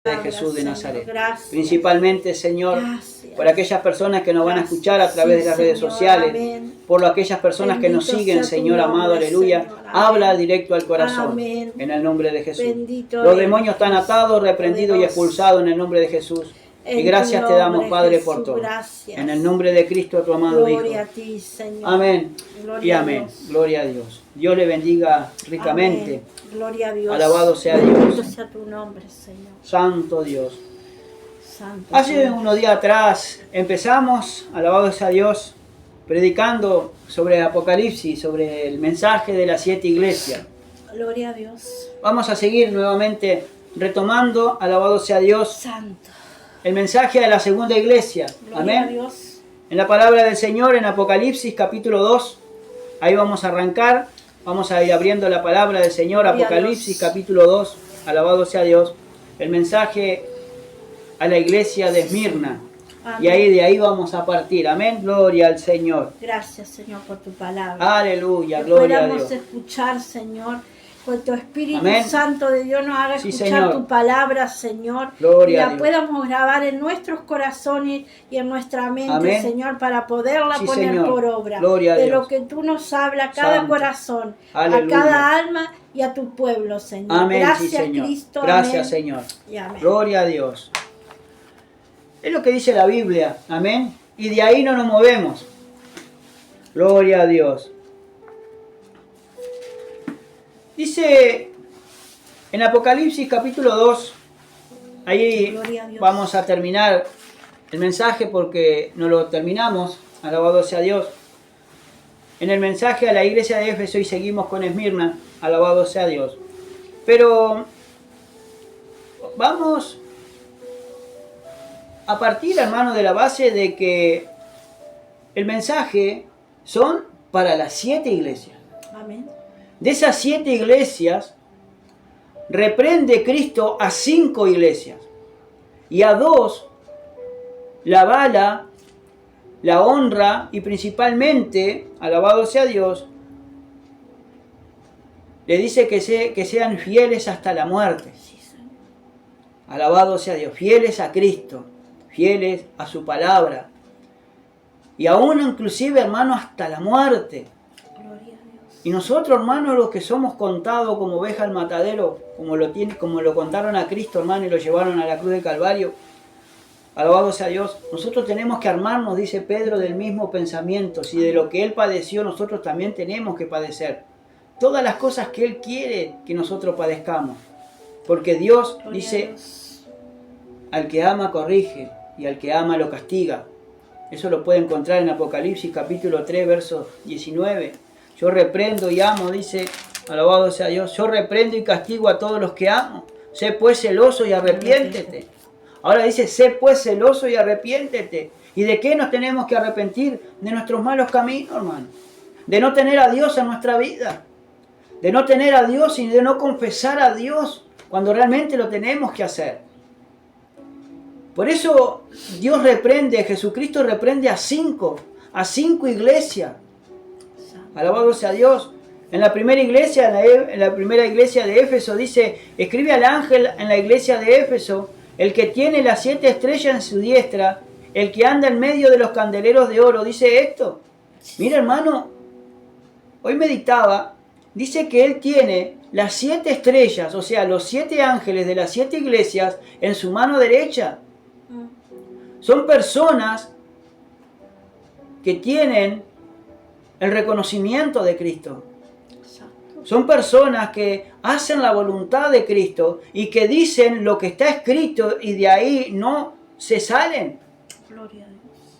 de Jesús de Nazaret. Gracias. Principalmente, Señor, Gracias. por aquellas personas que nos van a Gracias. escuchar a través de las redes Señor. sociales, Amén. por aquellas personas que nos Bendito siguen, sea tu Señor nombre, amado, aleluya. Señor. Amén. Habla directo al corazón, Amén. en el nombre de Jesús. Bendito Los eres, demonios están atados, reprendidos y Dios. expulsados en el nombre de Jesús. En Y gracias tu te damos, nombre, Padre, Jesús, por todo. gracias. En el nombre de Cristo, tu amado Gloria Hijo. a ti, Señor. Amén. Gloria Y a amén. Dios. Gloria a Dios. Dios le bendiga ricamente. Amén. Gloria a Dios. Alabado sea Dios. Bendito sea tu nombre, Señor. Santo Dios. Santo. Hace Señor. unos días atrás empezamos, alabado sea Dios, predicando sobre Apocalipsis, sobre el mensaje de las 7 iglesias. Gloria a Dios. Vamos a seguir nuevamente retomando, alabado sea Dios, Santo. el mensaje de la segunda iglesia. Gloria a Amén. Dios. En la palabra del Señor, en Apocalipsis capítulo 2, ahí vamos a arrancar, vamos a ir abriendo la palabra del Señor, Gloria a Apocalipsis Dios. capítulo 2, alabado sea Dios, el mensaje a la iglesia de Esmirna. Amén. Y ahí de ahí vamos a partir. Amén. Gloria al Señor. Gracias, Señor, por tu palabra. Aleluya. Que Gloria a podamos Dios. escuchar, Señor. Con tu Espíritu Amén. Santo de Dios nos haga Sí, escuchar Señor. tu palabra, Señor. Gloria y a la Dios. podamos grabar en nuestros corazones y en nuestra mente, Amén. Señor, para poderla Sí, poner Señor. por obra. Gloria a de Dios. lo que tú nos hablas a cada Santo. corazón, Aleluya. a cada alma y a tu pueblo, Señor. Amén. Gracias, Sí, Señor. Cristo. Gracias, Amén. Señor. Y amén. Gloria a Dios. Es lo que dice la Biblia. Amén. Y de ahí no nos movemos. Gloria a Dios. Dice en Apocalipsis capítulo 2, ahí Gloria a Dios. vamos a terminar el mensaje porque no lo terminamos. Alabado sea Dios. En el mensaje a la iglesia de Éfeso y seguimos con Esmirna. Alabado sea Dios. Pero vamos a partir, hermano, de la base de que el mensaje son para las 7 iglesias. Amén. De esas 7 iglesias, reprende Cristo a 5 iglesias. Y a 2 la bala, la honra y principalmente, alabado sea Dios, le dice que sean fieles hasta la muerte. Sí, Señor. Alabado sea Dios, fieles a Cristo, fieles a su palabra. Y aún inclusive, hermano, hasta la muerte. Gloria a Dios. Y nosotros, hermanos, los que somos contados como oveja al matadero, como lo contaron a Cristo, hermano, y lo llevaron a la cruz del Calvario, alabado sea Dios, nosotros tenemos que armarnos, dice Pedro, del mismo pensamiento. Si de lo que Él padeció, nosotros también tenemos que padecer. Todas las cosas que Él quiere que nosotros padezcamos. Porque Dios Gloria a dice, Dios. al que ama corrige y al que ama lo castiga. Eso lo puede encontrar en Apocalipsis capítulo 3, verso 19. Yo reprendo y amo, dice, alabado sea Dios, yo reprendo y castigo a todos los que amo. Sé pues celoso y arrepiéntete. Ahora dice, sé pues celoso y arrepiéntete. ¿Y de qué nos tenemos que arrepentir? De nuestros malos caminos, hermano. De no tener a Dios en nuestra vida. De no tener a Dios y de no confesar a Dios cuando realmente lo tenemos que hacer. Por eso Dios reprende, Jesucristo reprende a 5 iglesias. Alabado sea Dios. En la primera iglesia, en la primera iglesia de Éfeso dice, escribe al ángel en la iglesia de Éfeso, el que tiene las 7 estrellas en su diestra, el que anda en medio de los candeleros de oro, dice esto. Mira, hermano, hoy meditaba, dice que él tiene las 7 estrellas, o sea, los 7 ángeles de las 7 iglesias en su mano derecha. Son personas que tienen el reconocimiento de Cristo. Son personas que hacen la voluntad de Cristo y que dicen lo que está escrito y de ahí no se salen. Gloria a Dios.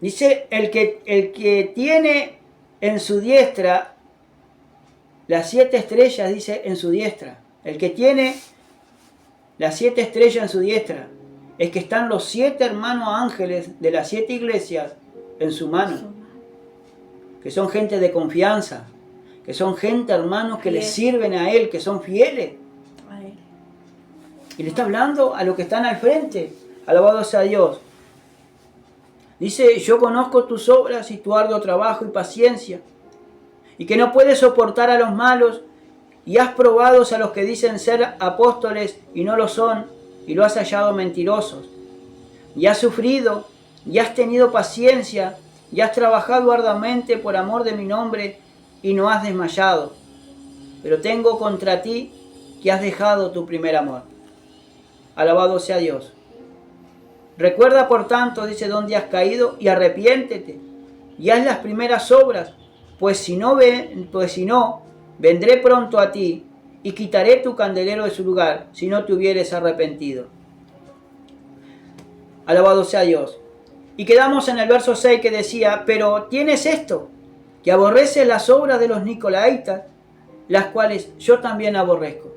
Dice, el que tiene en su diestra las 7 estrellas, dice en su diestra. El que tiene las 7 estrellas en su diestra es que están los 7 hermanos ángeles de las 7 iglesias en su mano. Que son gente de confianza. Que son gente, hermanos, que le sirven a Él, que son fieles. Y le está hablando a los que están al frente. Alabado sea Dios. Dice, yo conozco tus obras y tu arduo trabajo y paciencia. Y que no puedes soportar a los malos y has probado a los que dicen ser apóstoles y no lo son, y lo has hallado mentirosos. Y has sufrido, y has tenido paciencia, y has trabajado arduamente por amor de mi nombre, y no has desmayado. Pero tengo contra ti que has dejado tu primer amor. Alabado sea Dios. Recuerda, por tanto, dice, dónde has caído, y arrepiéntete, y haz las primeras obras, pues si no, vendré pronto a ti, y quitaré tu candelero de su lugar, si no te hubieres arrepentido. Alabado sea Dios. Y quedamos en el verso 6 que decía, pero tienes esto, que aborreces las obras de los nicolaitas, las cuales yo también aborrezco.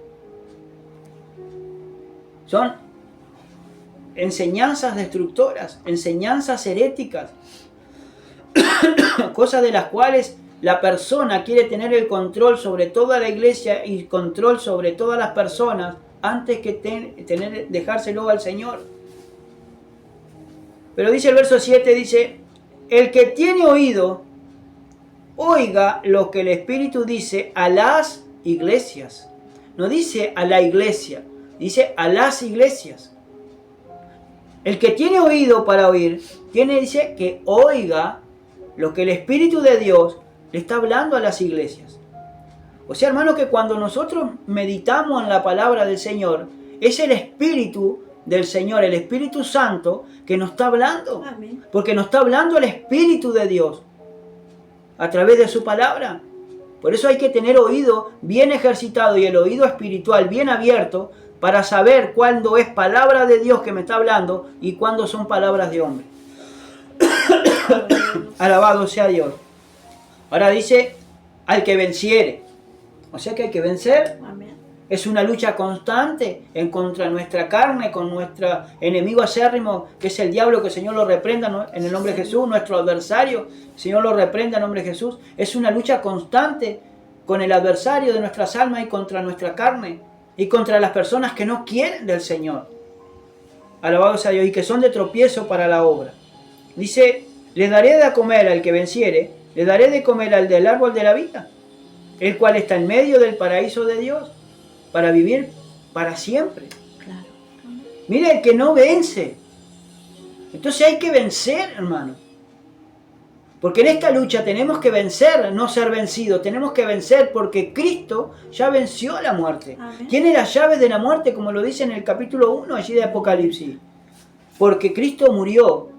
Son enseñanzas destructoras, enseñanzas heréticas, cosas de las cuales la persona quiere tener el control sobre toda la iglesia y control sobre todas las personas antes que dejárselo al Señor. Pero dice el verso 7, dice, el que tiene oído, oiga lo que el Espíritu dice a las iglesias. No dice a la iglesia, dice a las iglesias. El que tiene oído para oír, dice que oiga lo que el Espíritu de Dios le está hablando a las iglesias. O sea, hermano, que cuando nosotros meditamos en la palabra del Señor, es el Espíritu del Señor, el Espíritu Santo, que nos está hablando. Amén. Porque nos está hablando el Espíritu de Dios a través de su palabra. Por eso hay que tener oído bien ejercitado y el oído espiritual bien abierto para saber cuándo es palabra de Dios que me está hablando y cuándo son palabras de hombre. Alabado sea Dios. Ahora dice, al que venciere. O sea que hay que vencer. Amén. Es una lucha constante en contra de nuestra carne, con nuestro enemigo acérrimo, que es el diablo, que el Señor lo reprenda en el nombre de Jesús, nuestro adversario, el Señor lo reprenda en el nombre de Jesús. Es una lucha constante con el adversario de nuestras almas y contra nuestra carne, y contra las personas que no quieren del Señor. Alabado sea Dios, y que son de tropiezo para la obra. Dice, le daré de comer al que venciere, le daré de comer al del árbol de la vida, el cual está en medio del paraíso de Dios, para vivir para siempre. Claro. Mire, el que no vence. Entonces hay que vencer, hermano. Porque en esta lucha tenemos que vencer, no ser vencidos. Tenemos que vencer porque Cristo ya venció la muerte. Amén. Tiene las llaves de la muerte, como lo dice en el capítulo 1 allí de Apocalipsis. Porque Cristo murió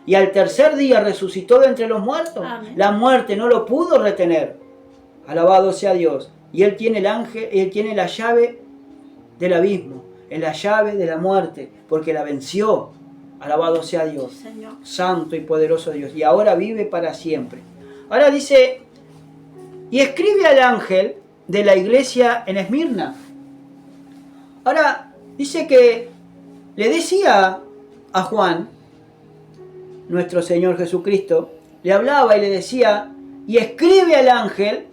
y al tercer día resucitó de entre los muertos. Amén. La muerte no lo pudo retener. Alabado sea Dios. Y Él tiene el ángel, Él tiene la llave del abismo, es la llave de la muerte, porque la venció. Alabado sea Dios. Señor. Santo y poderoso Dios. Y ahora vive para siempre. Ahora dice, y escribe al ángel de la iglesia en Esmirna. Ahora dice que le decía a Juan, nuestro Señor Jesucristo, le hablaba y le decía, y escribe al ángel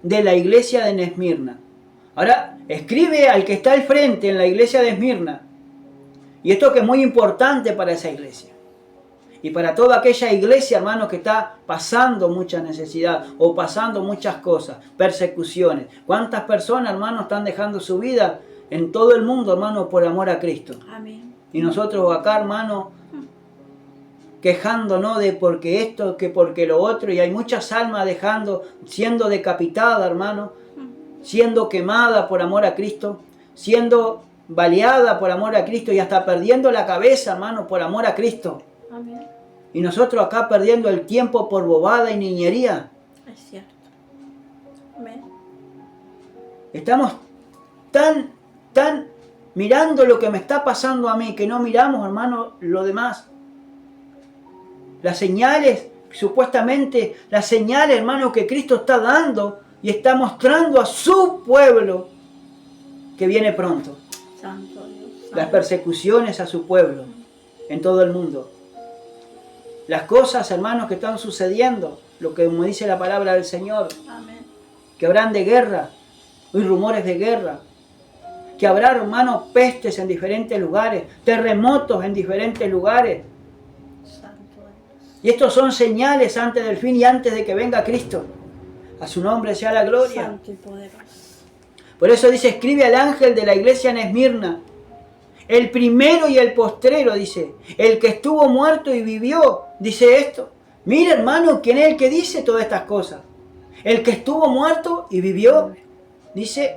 de la iglesia de Esmirna. Ahora, escribe al que está al frente en la iglesia de Esmirna. Y esto que es muy importante para esa iglesia. Y para toda aquella iglesia, hermanos, que está pasando mucha necesidad o pasando muchas cosas, persecuciones. ¿Cuántas personas, hermanos, están dejando su vida en todo el mundo, hermanos, por amor a Cristo? Amén. Y nosotros acá, hermanos, quejándonos de porque esto, que porque lo otro, y hay muchas almas siendo decapitadas, hermano, siendo quemada por amor a Cristo, siendo baleada por amor a Cristo y hasta perdiendo la cabeza, hermano, por amor a Cristo. Amén. Y nosotros acá perdiendo el tiempo por bobada y niñería. Es cierto. Amén. Estamos tan mirando lo que me está pasando a mí, que no miramos, hermano, lo demás. Las señales, supuestamente, las señales, hermano, que Cristo está dando y está mostrando a su pueblo que viene pronto. Santo Dios. Las persecuciones a su pueblo en todo el mundo. Las cosas, hermanos, que están sucediendo, lo que como dice la palabra del Señor, Amén. que habrán de guerra, hay rumores de guerra, que habrá, hermanos, pestes en diferentes lugares, terremotos en diferentes lugares. Y estos son señales antes del fin y antes de que venga Cristo. A su nombre sea la gloria. Santo y poderoso. Por eso dice, escribe al ángel de la iglesia en Esmirna, el primero y el postrero, dice, el que estuvo muerto y vivió, dice esto. Mira, hermano, ¿quién es el que dice todas estas cosas? El que estuvo muerto y vivió, dice,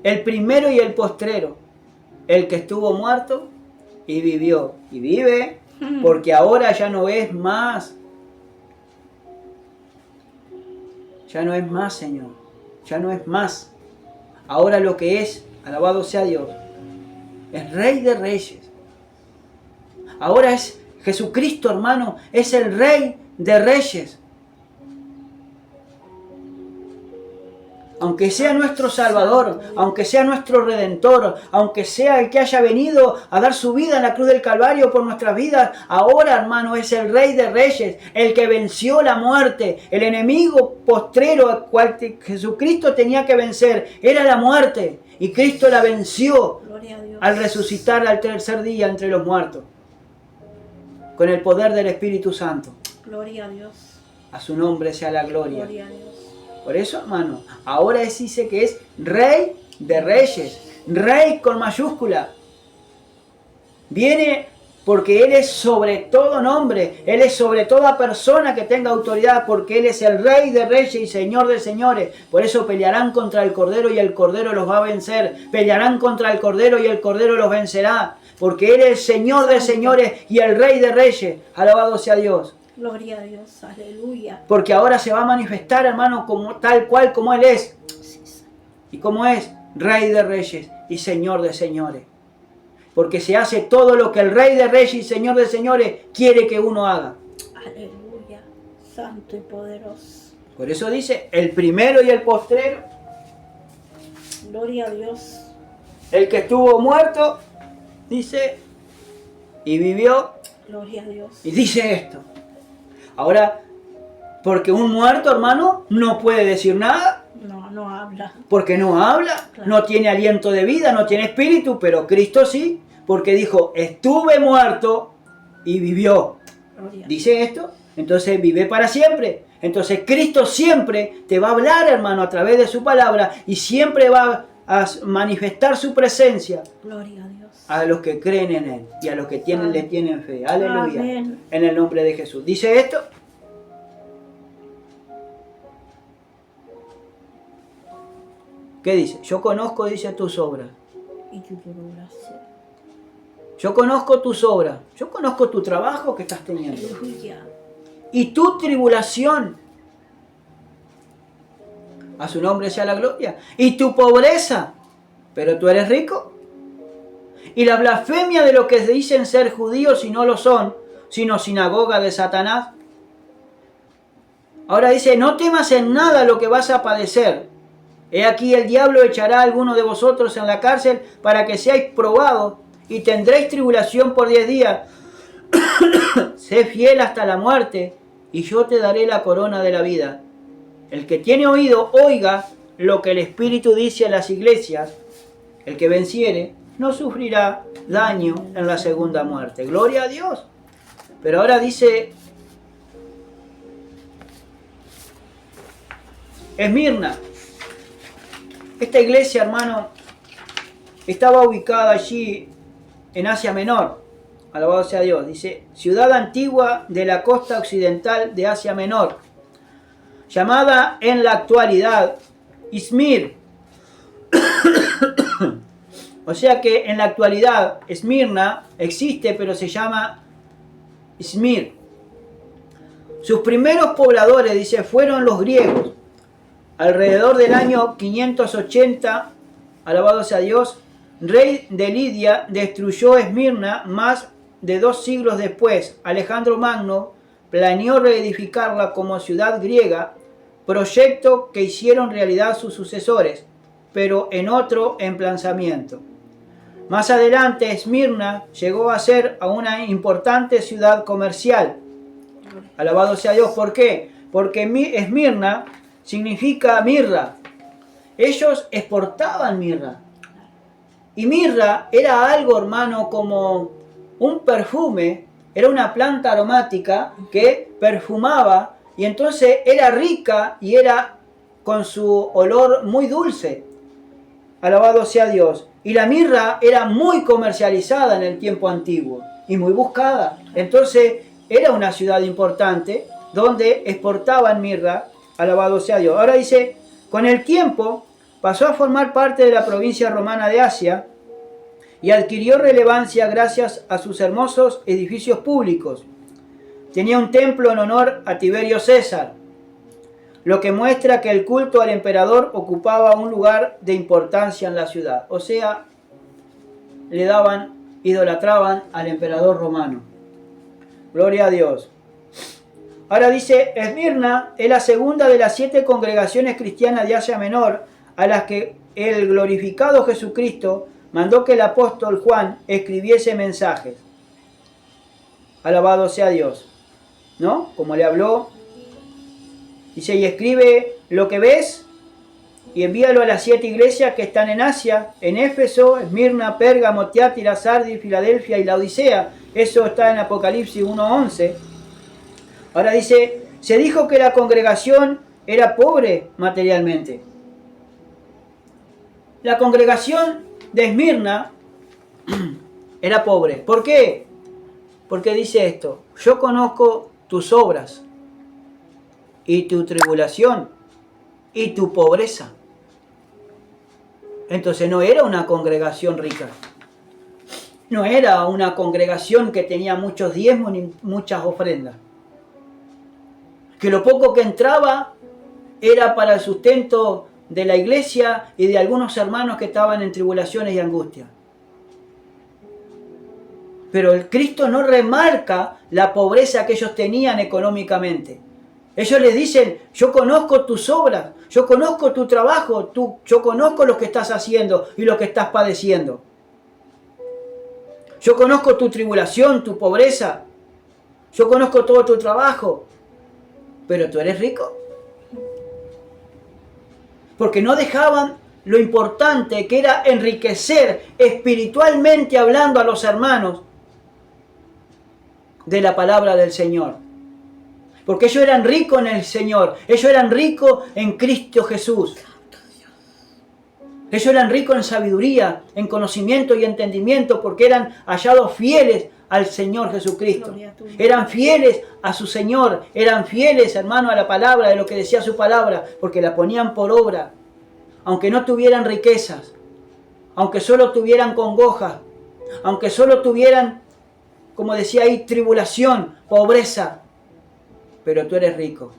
el primero y el postrero, el que estuvo muerto y vivió. Y vive, porque ahora ya no es más. Ya no es más, Señor. Ya no es más. Ahora lo que es, alabado sea Dios, es Rey de Reyes. Ahora es Jesucristo, hermano, es el Rey de Reyes. Aunque sea nuestro Salvador, aunque sea nuestro Redentor, aunque sea el que haya venido a dar su vida en la cruz del Calvario por nuestras vidas, ahora, hermano, es el Rey de Reyes, el que venció la muerte, el enemigo postrero al cual Jesucristo tenía que vencer, era la muerte, y Cristo la venció al resucitar al tercer día entre los muertos, con el poder del Espíritu Santo. Gloria a Dios. A su nombre sea la gloria. Gloria a Dios. Por eso, hermano, ahora dice que es Rey de Reyes. Rey con mayúscula. Viene porque Él es sobre todo nombre. Él es sobre toda persona que tenga autoridad, porque Él es el Rey de Reyes y Señor de señores. Por eso pelearán contra el Cordero y el Cordero los va a vencer. Pelearán contra el Cordero y el Cordero los vencerá. Porque Él es el Señor de señores y el Rey de Reyes. Alabado sea Dios. Gloria a Dios, aleluya. Porque ahora se va a manifestar, hermano, como tal cual como Él es. ¿Y cómo es? Rey de Reyes y Señor de señores. Porque se hace todo lo que el Rey de Reyes y Señor de señores quiere que uno haga. Aleluya, santo y poderoso. Por eso dice, el primero y el postrero. Gloria a Dios. El que estuvo muerto, dice, y vivió. Gloria a Dios. Y dice esto. Ahora, porque un muerto, hermano, no puede decir nada. No habla. Porque no habla, claro. No tiene aliento de vida, no tiene espíritu, pero Cristo sí, porque dijo, estuve muerto y vivió. Gloria. Dice esto, entonces vive para siempre. Entonces Cristo siempre te va a hablar, hermano, a través de su palabra y siempre va a manifestar su presencia. Gloria a Dios. A los que creen en Él y a los que le tienen fe. Aleluya. Amén. En el nombre de Jesús. Dice esto. ¿Qué dice? Yo conozco, dice, tus obras. Y tu oración. Yo conozco tus obras. Yo conozco tu trabajo que estás teniendo. Aleluya. Y tu tribulación. A su nombre sea la gloria. Y tu pobreza. Pero tú eres rico. Y la blasfemia de los que dicen ser judíos y no lo son, sino sinagoga de Satanás. Ahora dice, no temas en nada lo que vas a padecer. He aquí el diablo echará a alguno de vosotros en la cárcel para que seáis probados y tendréis tribulación por 10 días. Sé fiel hasta la muerte y yo te daré la corona de la vida. El que tiene oído, oiga lo que el Espíritu dice a las iglesias. El que venciere no sufrirá daño en la segunda muerte. Gloria a Dios. Pero ahora dice Esmirna. Esta iglesia, hermano, estaba ubicada allí en Asia Menor. Alabado sea Dios. Dice, ciudad antigua de la costa occidental de Asia Menor, llamada en la actualidad Izmir. O sea que en la actualidad Esmirna existe, pero se llama Izmir. Sus primeros pobladores, dice, fueron los griegos. Alrededor del año 580, alabado sea Dios, rey de Lidia destruyó Esmirna. Más de 2 siglos después, Alejandro Magno planeó reedificarla como ciudad griega, proyecto que hicieron realidad sus sucesores, pero en otro emplazamiento. Más adelante, Esmirna llegó a ser una importante ciudad comercial. Alabado sea Dios. ¿Por qué? Porque Esmirna significa mirra. Ellos exportaban mirra. Y mirra era algo, hermano, como un perfume. Era una planta aromática que perfumaba. Y entonces era rica y era con su olor muy dulce. Alabado sea Dios. Y la mirra era muy comercializada en el tiempo antiguo y muy buscada. Entonces era una ciudad importante donde exportaban mirra. Alabado sea Dios. Ahora dice, con el tiempo pasó a formar parte de la provincia romana de Asia y adquirió relevancia gracias a sus hermosos edificios públicos. Tenía un templo en honor a Tiberio César, lo que muestra que el culto al emperador ocupaba un lugar de importancia en la ciudad. O sea, idolatraban al emperador romano. Gloria a Dios. Ahora dice, Esmirna es la segunda de las 7 congregaciones cristianas de Asia Menor a las que el glorificado Jesucristo mandó que el apóstol Juan escribiese mensajes. Alabado sea Dios. ¿No? Como le habló. Dice, y escribe lo que ves y envíalo a las 7 iglesias que están en Asia, en Éfeso, Esmirna, Pérgamo, Tiatira, Sardis, Filadelfia y Laodicea. Eso está en Apocalipsis 1:11. Ahora dice, se dijo que la congregación era pobre materialmente. La congregación de Esmirna era pobre. ¿Por qué? Porque dice esto, yo conozco tus obras y tu tribulación y tu pobreza. Entonces no era una congregación rica. No era una congregación que tenía muchos diezmos ni muchas ofrendas. Que lo poco que entraba era para el sustento de la iglesia y de algunos hermanos que estaban en tribulaciones y angustia. Pero el Cristo no remarca la pobreza que ellos tenían económicamente. Ellos les dicen, yo conozco tus obras, yo conozco tu trabajo, yo conozco lo que estás haciendo y lo que estás padeciendo. Yo conozco tu tribulación, tu pobreza, yo conozco todo tu trabajo, pero tú eres rico. Porque no dejaban lo importante que era enriquecer espiritualmente hablando a los hermanos de la palabra del Señor. Porque ellos eran ricos en el Señor. Ellos eran ricos en Cristo Jesús. Ellos eran ricos en sabiduría, en conocimiento y entendimiento, porque eran hallados fieles al Señor Jesucristo. Eran fieles a su Señor. Eran fieles, hermano, a la palabra, de lo que decía su palabra, porque la ponían por obra. Aunque no tuvieran riquezas, aunque solo tuvieran congoja, aunque solo tuvieran, como decía ahí, tribulación, pobreza, pero tú eres rico.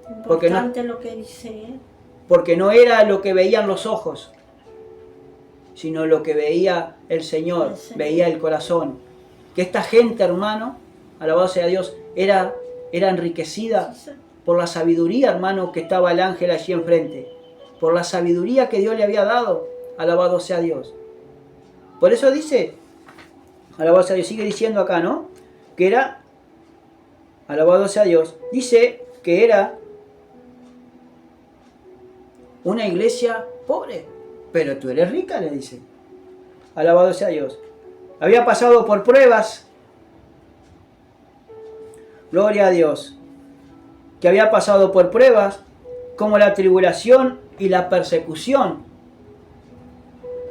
Importante lo que dice, ¿eh? Porque no era lo que veían los ojos, sino lo que veía el Señor, veía el corazón. Que esta gente, hermano, alabado sea Dios, era enriquecida por la sabiduría, hermano, que estaba el ángel allí enfrente. Por la sabiduría que Dios le había dado, alabado sea Dios. Por eso dice, alabado sea Dios, sigue diciendo acá, ¿no? Que era, alabado sea Dios, dice que era una iglesia pobre, pero tú eres rica, le dice. Alabado sea Dios. Había pasado por pruebas. Gloria a Dios. Que había pasado por pruebas como la tribulación y la persecución.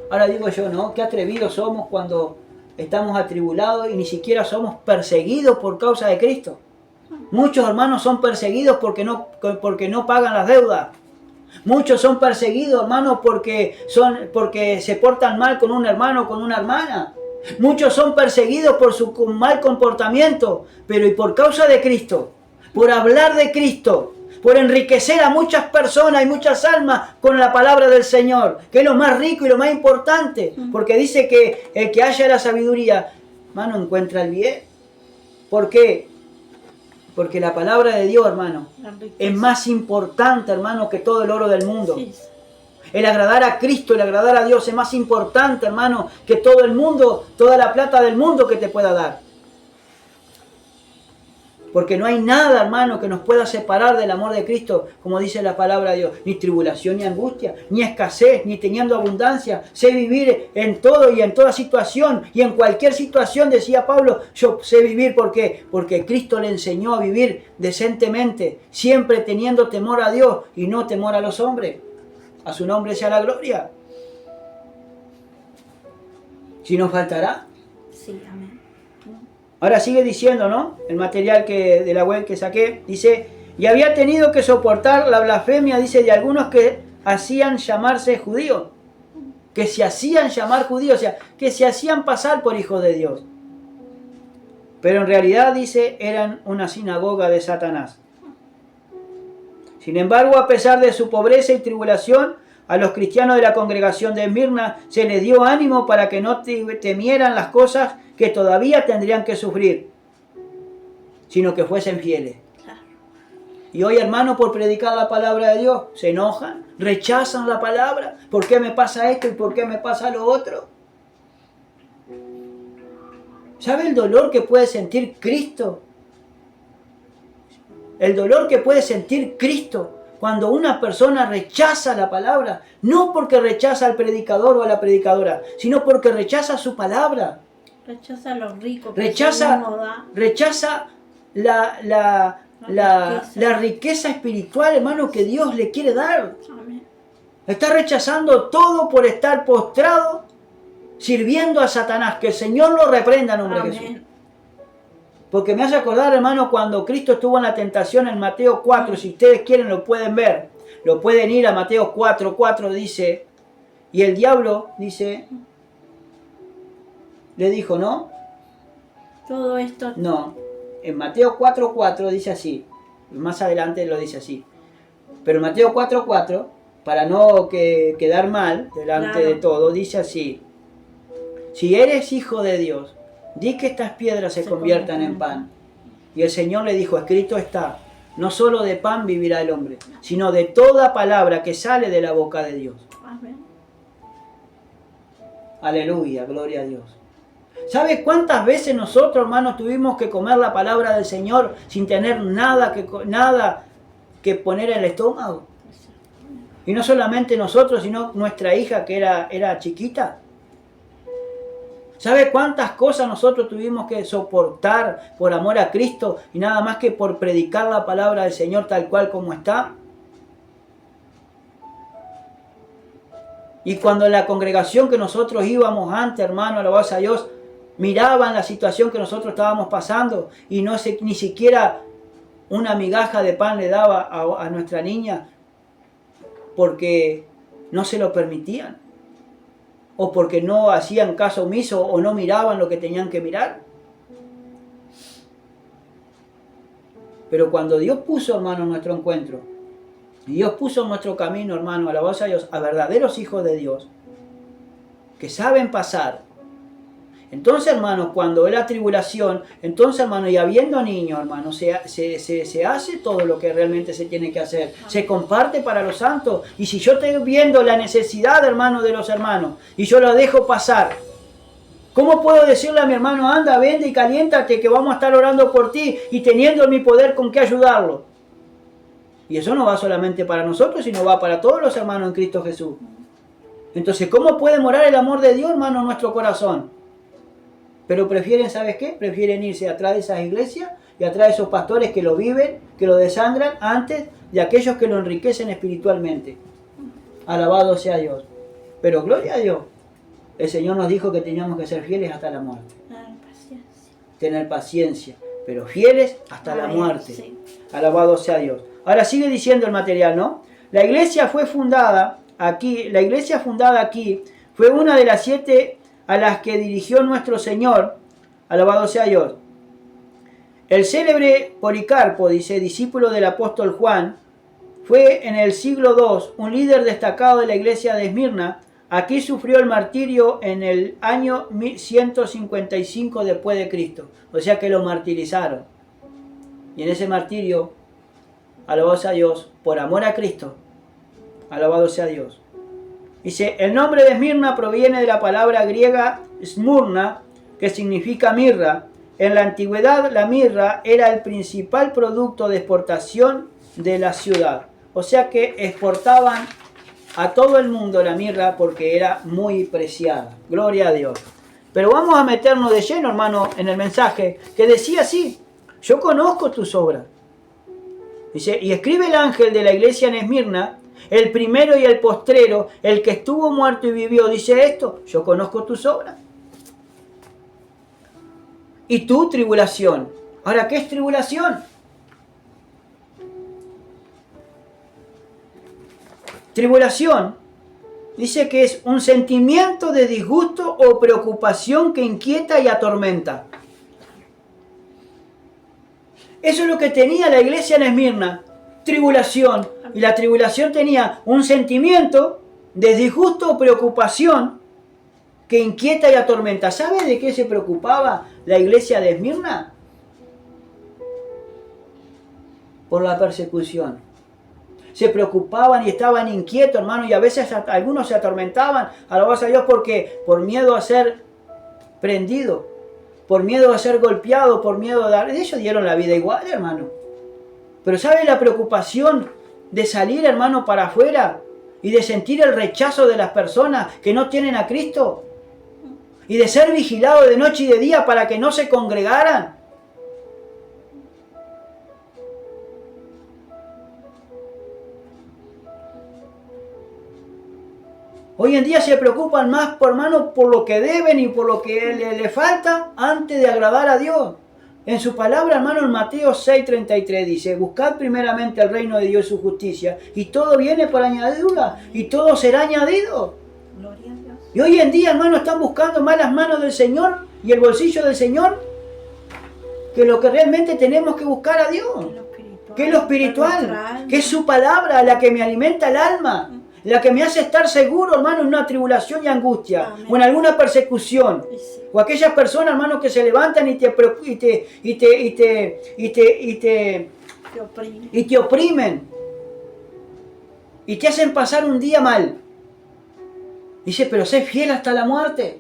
Ahora digo yo, ¿no? Qué atrevidos somos cuando estamos atribulados y ni siquiera somos perseguidos por causa de Cristo. Muchos hermanos son perseguidos porque no pagan las deudas. Muchos son perseguidos, hermanos, porque se portan mal con un hermano o con una hermana. Muchos son perseguidos por su mal comportamiento, pero y por causa de Cristo, por hablar de Cristo, por enriquecer a muchas personas y muchas almas con la palabra del Señor, que es lo más rico y lo más importante, porque dice que el que haya la sabiduría, hermano, encuentra el bien. ¿Por qué? Porque la palabra de Dios, hermano, es más importante, hermano, que todo el oro del mundo. Sí. El agradar a Cristo, el agradar a Dios es más importante, hermano, que todo el mundo, toda la plata del mundo que te pueda dar. Porque no hay nada, hermano, que nos pueda separar del amor de Cristo, como dice la palabra de Dios. Ni tribulación, ni angustia, ni escasez, ni teniendo abundancia. Sé vivir en todo y en toda situación. Y en cualquier situación, decía Pablo, yo sé vivir. ¿Por qué? Porque Cristo le enseñó a vivir decentemente, siempre teniendo temor a Dios y no temor a los hombres. A su nombre sea la gloria. Si nos faltará. Sí, amén. Ahora sigue diciendo, ¿no? El material de la web que saqué, dice, y había tenido que soportar la blasfemia, dice, de algunos que hacían llamarse judíos, que se hacían llamar judíos, o sea, que se hacían pasar por hijos de Dios. Pero en realidad, dice, eran una sinagoga de Satanás. Sin embargo, a pesar de su pobreza y tribulación, a los cristianos de la congregación de Esmirna se les dio ánimo para que no temieran las cosas que todavía tendrían que sufrir, sino que fuesen fieles. Y hoy, hermano, por predicar la palabra de Dios, se enojan, rechazan la palabra. ¿Por qué me pasa esto y por qué me pasa lo otro? ¿Sabe el dolor que puede sentir Cristo? El dolor que puede sentir Cristo cuando una persona rechaza la palabra, no porque rechaza al predicador o a la predicadora, sino porque rechaza su palabra. Rechaza lo rico que rechaza la riqueza espiritual, hermano, que Dios le quiere dar. Amén. Está rechazando todo por estar postrado, sirviendo a Satanás. Que el Señor lo reprenda en nombre de Jesús. Porque me hace acordar, hermano, cuando Cristo estuvo en la tentación en Mateo 4. Si ustedes quieren lo pueden ver. Lo pueden ir a Mateo 4:4 dice. Y el diablo, dice, le dijo, ¿no? Todo esto. No. En Mateo 4:4 dice así. Más adelante lo dice así. Pero en Mateo 4:4, para no quedar mal delante de todo, dice así. Si eres hijo de Dios, di que estas piedras se conviertan en pan. Y el Señor le dijo, escrito está, no solo de pan vivirá el hombre, sino de toda palabra que sale de la boca de Dios. Amén. Aleluya, gloria a Dios. ¿Sabe cuántas veces nosotros, hermanos, tuvimos que comer la palabra del Señor sin tener nada que poner en el estómago? Y no solamente nosotros, sino nuestra hija que era chiquita. ¿Sabe cuántas cosas nosotros tuvimos que soportar por amor a Cristo y nada más que por predicar la palabra del Señor tal cual como está? Y cuando en la congregación que nosotros íbamos antes, hermano, alabados a Dios, miraban la situación que nosotros estábamos pasando y ni siquiera una migaja de pan le daba a nuestra niña porque no se lo permitían. O porque no hacían caso omiso o no miraban lo que tenían que mirar. Pero cuando Dios puso, hermano, nuestro encuentro, y Dios puso nuestro camino, hermano, alabados a Dios, a verdaderos hijos de Dios, que saben pasar. Entonces, hermano, cuando es la tribulación, entonces, hermano, y habiendo niños, hermano, se hace todo lo que realmente se tiene que hacer. Se comparte para los santos. Y si yo estoy viendo la necesidad, hermano, de los hermanos, y yo lo dejo pasar, ¿cómo puedo decirle a mi hermano, anda, vende y caliéntate, que vamos a estar orando por ti, y teniendo en mi poder con qué ayudarlo? Y eso no va solamente para nosotros, sino va para todos los hermanos en Cristo Jesús. Entonces, ¿cómo puede morar el amor de Dios, hermano, en nuestro corazón? Pero prefieren, ¿sabes qué? Prefieren irse atrás de esas iglesias y atrás de esos pastores que lo viven, que lo desangran, antes de aquellos que lo enriquecen espiritualmente. Alabado sea Dios. Pero gloria a Dios. El Señor nos dijo que teníamos que ser fieles hasta la muerte. Tener paciencia, pero fieles hasta la muerte. Sí. Alabado sea Dios. Ahora sigue diciendo el material, ¿no? La iglesia fundada aquí fue una de las 7 a las que dirigió nuestro Señor, alabado sea Dios. El célebre Policarpo, dice, discípulo del apóstol Juan, fue en el siglo II un líder destacado de la iglesia de Esmirna. Aquí sufrió el martirio en el año 155 después de Cristo. O sea que lo martirizaron. Y en ese martirio, alabado sea Dios, por amor a Cristo, alabado sea Dios. Dice, el nombre de Esmirna proviene de la palabra griega smurna, que significa mirra, en la antigüedad la mirra era el principal producto de exportación de la ciudad. O sea que exportaban a todo el mundo la mirra porque era muy preciada. Gloria a Dios. Pero vamos a meternos de lleno, hermano, en el mensaje que decía así: yo conozco tus obras. Dice, y escribe el ángel de la iglesia en Esmirna, el primero y el postrero, el que estuvo muerto y vivió, dice esto: yo conozco tus obras y tu tribulación. Ahora, ¿qué es tribulación? Tribulación dice que es un sentimiento de disgusto o preocupación que inquieta y atormenta. Eso es lo que tenía la iglesia en Esmirna, tribulación. Y la tribulación tenía un sentimiento de disgusto o preocupación que inquieta y atormenta. ¿Sabe de qué se preocupaba la iglesia de Esmirna? Por la persecución. Se preocupaban y estaban inquietos, hermano, y a veces algunos se atormentaban, alabados a Dios, porque por miedo a ser prendido, por miedo a ser golpeado, por miedo a dar... Ellos dieron la vida igual, hermano. Pero ¿sabe la preocupación de salir, hermano, para afuera y de sentir el rechazo de las personas que no tienen a Cristo? Y de ser vigilado de noche y de día para que no se congregaran. Hoy en día se preocupan más, hermano, por lo que deben y por lo que le falta antes de agradar a Dios. En su palabra, hermano, en Mateo 6:33 dice: buscad primeramente el reino de Dios y su justicia, y todo viene por añadidura, y todo será añadido. Gloria a Dios. Y hoy en día, hermano, están buscando más las manos del Señor y el bolsillo del Señor que lo que realmente tenemos que buscar a Dios. Que es lo espiritual, que es su palabra la que me alimenta el alma. La que me hace estar seguro, hermano, en una tribulación y angustia. Amén. O en alguna persecución. Sí. O aquellas personas, hermano, que se levantan y te oprimen. Y te hacen pasar un día mal. Dice, pero sé fiel hasta la muerte.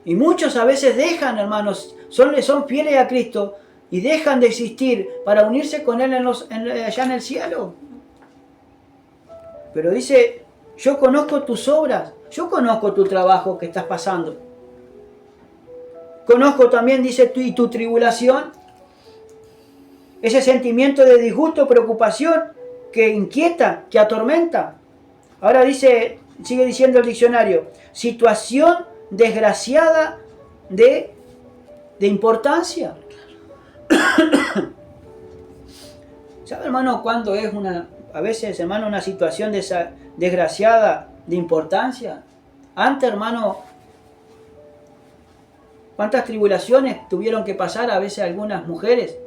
Y muchos a veces dejan, hermanos, son fieles a Cristo y dejan de existir para unirse con Él allá en el cielo. Pero dice, yo conozco tus obras, yo conozco tu trabajo que estás pasando. Conozco también, dice, y tu tribulación, ese sentimiento de disgusto, preocupación que inquieta, que atormenta. Ahora dice, sigue diciendo el diccionario, situación desgraciada de importancia. ¿Sabe, hermano, cuándo es a veces, hermano, una situación desgraciada de importancia? Antes, hermano, ¿cuántas tribulaciones tuvieron que pasar a veces algunas mujeres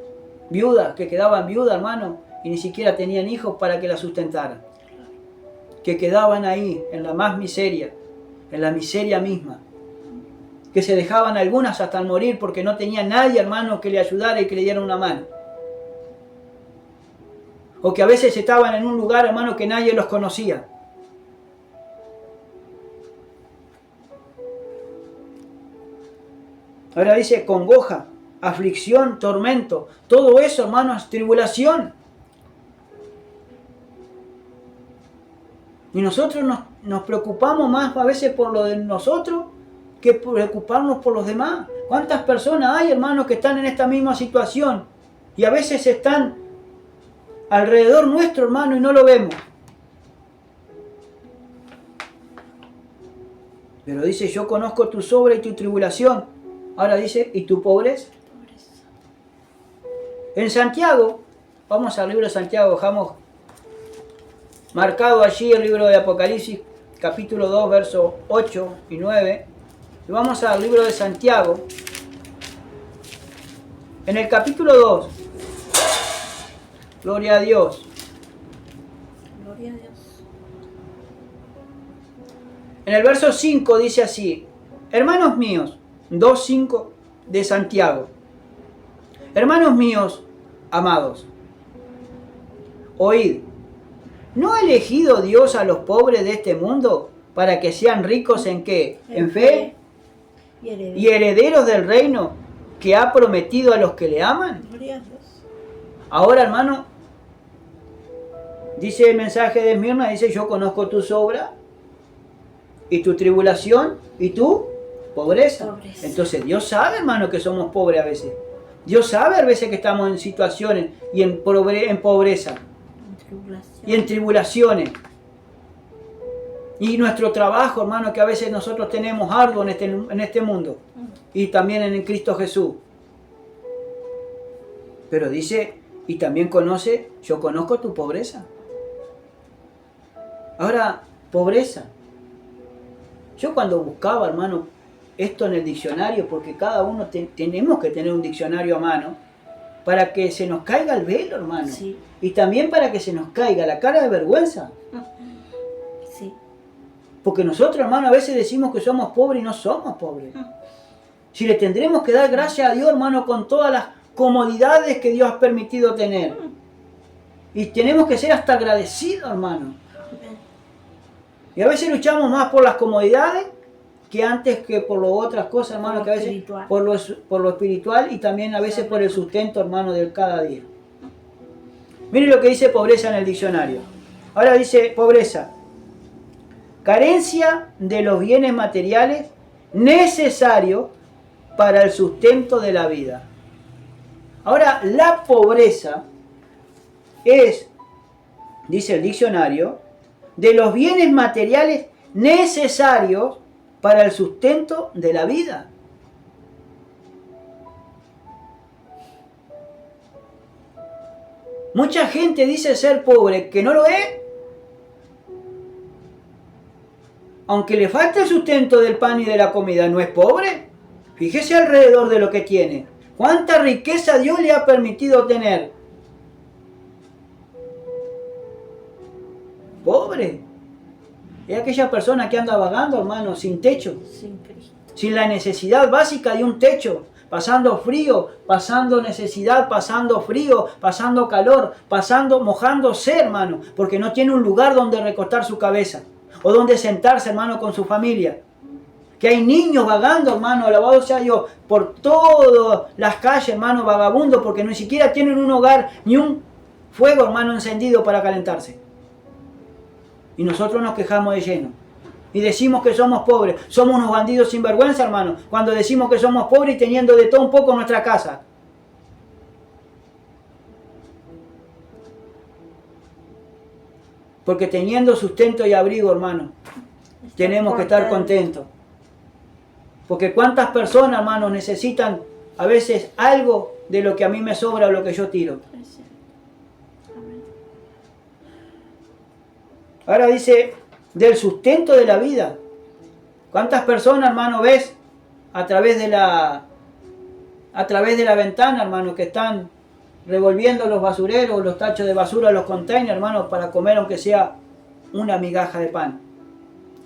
viudas, que quedaban viudas, hermano, y ni siquiera tenían hijos para que la sustentaran? Que quedaban ahí, en la más miseria, en la miseria misma. Que se dejaban algunas hasta morir porque no tenían nadie, hermano, que le ayudara y que le diera una mano. O que a veces estaban en un lugar, hermano, que nadie los conocía. Ahora dice congoja, aflicción, tormento. Todo eso, hermano, es tribulación. Y nosotros nos preocupamos más a veces por lo de nosotros que preocuparnos por los demás. ¿Cuántas personas hay, hermanos, que están en esta misma situación? Y a veces están alrededor nuestro, hermano, y no lo vemos. Pero dice, yo conozco tu obra y tu tribulación. Ahora dice, ¿y tu pobreza? En Santiago, vamos al libro de Santiago, dejamos marcado allí el libro de Apocalipsis, capítulo 2, versos 8 y 9. Y vamos al libro de Santiago. En el capítulo 2, gloria a Dios. Gloria a Dios. En el verso 5 dice así: hermanos míos, 2:5 de Santiago. Hermanos míos, amados, oíd, ¿no ha elegido Dios a los pobres de este mundo para que sean ricos en qué? ¿En fe? y herederos del reino que ha prometido a los que le aman. Gloria a Dios. Ahora, hermano, dice el mensaje de Esmirna, dice: yo conozco tus obras y tu tribulación y tu pobreza. Entonces Dios sabe, hermano, que somos pobres a veces. Dios sabe a veces que estamos en situaciones y en pobreza y en tribulaciones. Y nuestro trabajo, hermano, que a veces nosotros tenemos arduo en este mundo y también en Cristo Jesús. Pero dice, y también conoce, yo conozco tu pobreza. Ahora, pobreza. Yo cuando buscaba, hermano, esto en el diccionario, porque cada uno tenemos que tener un diccionario a mano, para que se nos caiga el velo, hermano. Sí. Y también para que se nos caiga la cara de vergüenza. Sí. Porque nosotros, hermano, a veces decimos que somos pobres y no somos pobres. Si le tendremos que dar gracias a Dios, hermano, con todas las comodidades que Dios ha permitido tener. Y tenemos que ser hasta agradecidos, hermano. Y a veces luchamos más por las comodidades que antes que por las otras cosas, hermano, que a veces por lo espiritual y también a veces por el sustento, hermano, del cada día. Miren lo que dice pobreza en el diccionario. Ahora dice pobreza: carencia de los bienes materiales necesarios para el sustento de la vida. Ahora, la pobreza es, dice el diccionario, de los bienes materiales necesarios para el sustento de la vida. Mucha gente dice ser pobre, que no lo es, aunque le falta el sustento del pan y de la comida, ¿no es pobre? Fíjese alrededor de lo que tiene. ¿Cuánta riqueza Dios le ha permitido tener? Pobre. Es aquella persona que anda vagando, hermano, sin techo. Sin Cristo. Sin la necesidad básica de un techo. Pasando frío, pasando necesidad, pasando frío, pasando calor, mojándose, hermano. Porque no tiene un lugar donde recostar su cabeza. O donde sentarse, hermano, con su familia. Que hay niños vagando, hermano, alabado sea Dios, por todas las calles, hermano, vagabundos, porque ni siquiera tienen un hogar ni un fuego, hermano, encendido para calentarse. Y nosotros nos quejamos de lleno. Y decimos que somos pobres. Somos unos bandidos sin vergüenza, hermano, cuando decimos que somos pobres y teniendo de todo un poco en nuestra casa. Porque teniendo sustento y abrigo, hermano, tenemos que estar contentos. Porque cuántas personas, hermanos, necesitan a veces algo de lo que a mí me sobra o lo que yo tiro. Ahora dice, del sustento de la vida. ¿Cuántas personas, hermano, ves a través de la ventana, hermano, que están revolviendo los basureros, los tachos de basura, los containers, hermano, para comer aunque sea una migaja de pan?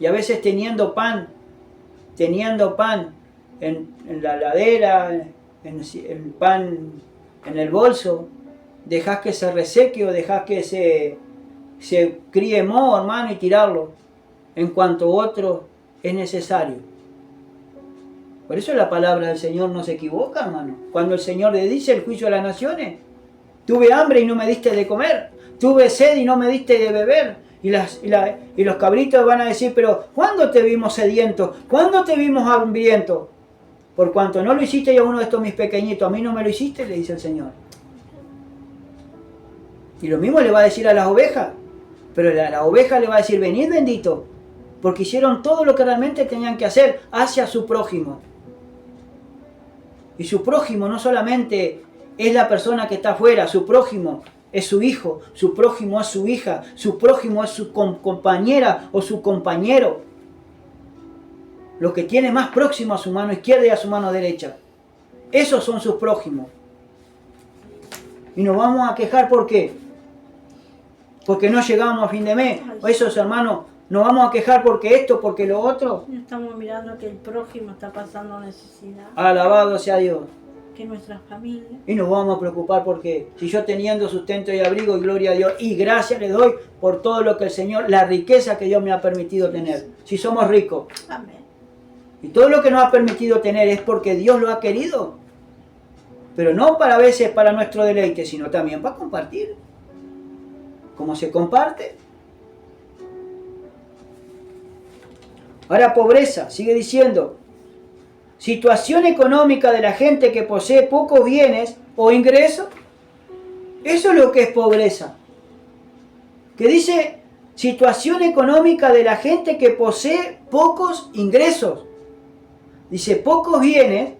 Y a veces teniendo pan en la heladera, el pan en el bolso, dejas que se reseque o dejas que se críe moho, hermano, y tirarlo en cuanto otro es necesario. Por eso la palabra del Señor no se equivoca, hermano. Cuando el Señor le dice el juicio a las naciones: tuve hambre y no me diste de comer, tuve sed y no me diste de beber. Y los cabritos van a decir: pero ¿cuándo te vimos sediento? ¿Cuándo te vimos hambriento? Por cuanto no lo hiciste a uno de estos mis pequeñitos, a mí no me lo hiciste, le dice el Señor. Y lo mismo le va a decir a las ovejas. Pero la oveja le va a decir: venid bendito, porque hicieron todo lo que realmente tenían que hacer hacia su prójimo. Y su prójimo no solamente es la persona que está afuera, su prójimo es su hijo, su prójimo es su hija, su prójimo es su compañera o su compañero. Lo que tiene más próximo a su mano izquierda y a su mano derecha. Esos son sus prójimos. Y nos vamos a quejar, ¿por qué? Porque no llegamos a fin de mes. Esos hermanos, nos vamos a quejar porque esto, porque lo otro. Estamos mirando que el prójimo está pasando necesidad. Alabado sea Dios. Que nuestras familias. Y nos vamos a preocupar porque si yo teniendo sustento y abrigo, y gloria a Dios, y gracias le doy por todo lo que el Señor, la riqueza que Dios me ha permitido tener. Si somos ricos. Amén. Y todo lo que nos ha permitido tener es porque Dios lo ha querido. Pero no para a veces para nuestro deleite, sino también para compartir. ¿Cómo se comparte? Ahora pobreza, sigue diciendo. Situación económica de la gente que posee pocos bienes o ingresos. Eso es lo que es pobreza. Que dice situación económica de la gente que posee pocos ingresos. Dice pocos bienes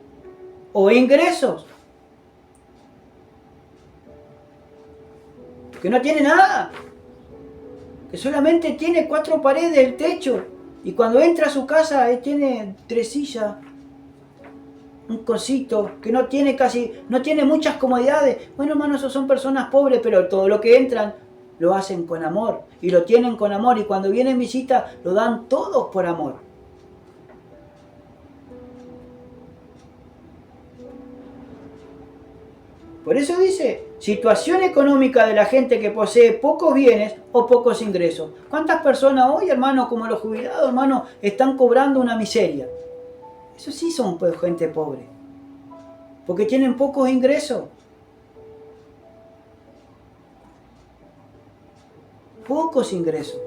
o ingresos. Que no tiene nada. Que solamente tiene 4 paredes del techo. Y cuando entra a su casa tiene 3 sillas. Un cosito. Que no tiene no tiene muchas comodidades. Bueno, hermano, esos son personas pobres, pero todo lo que entran lo hacen con amor. Y lo tienen con amor. Y cuando vienen visita lo dan todos por amor. Por eso dice, situación económica de la gente que posee pocos bienes o pocos ingresos. ¿Cuántas personas hoy, hermano, como los jubilados, hermano, están cobrando una miseria? Eso sí son pues, gente pobre. Porque tienen pocos ingresos. Pocos ingresos.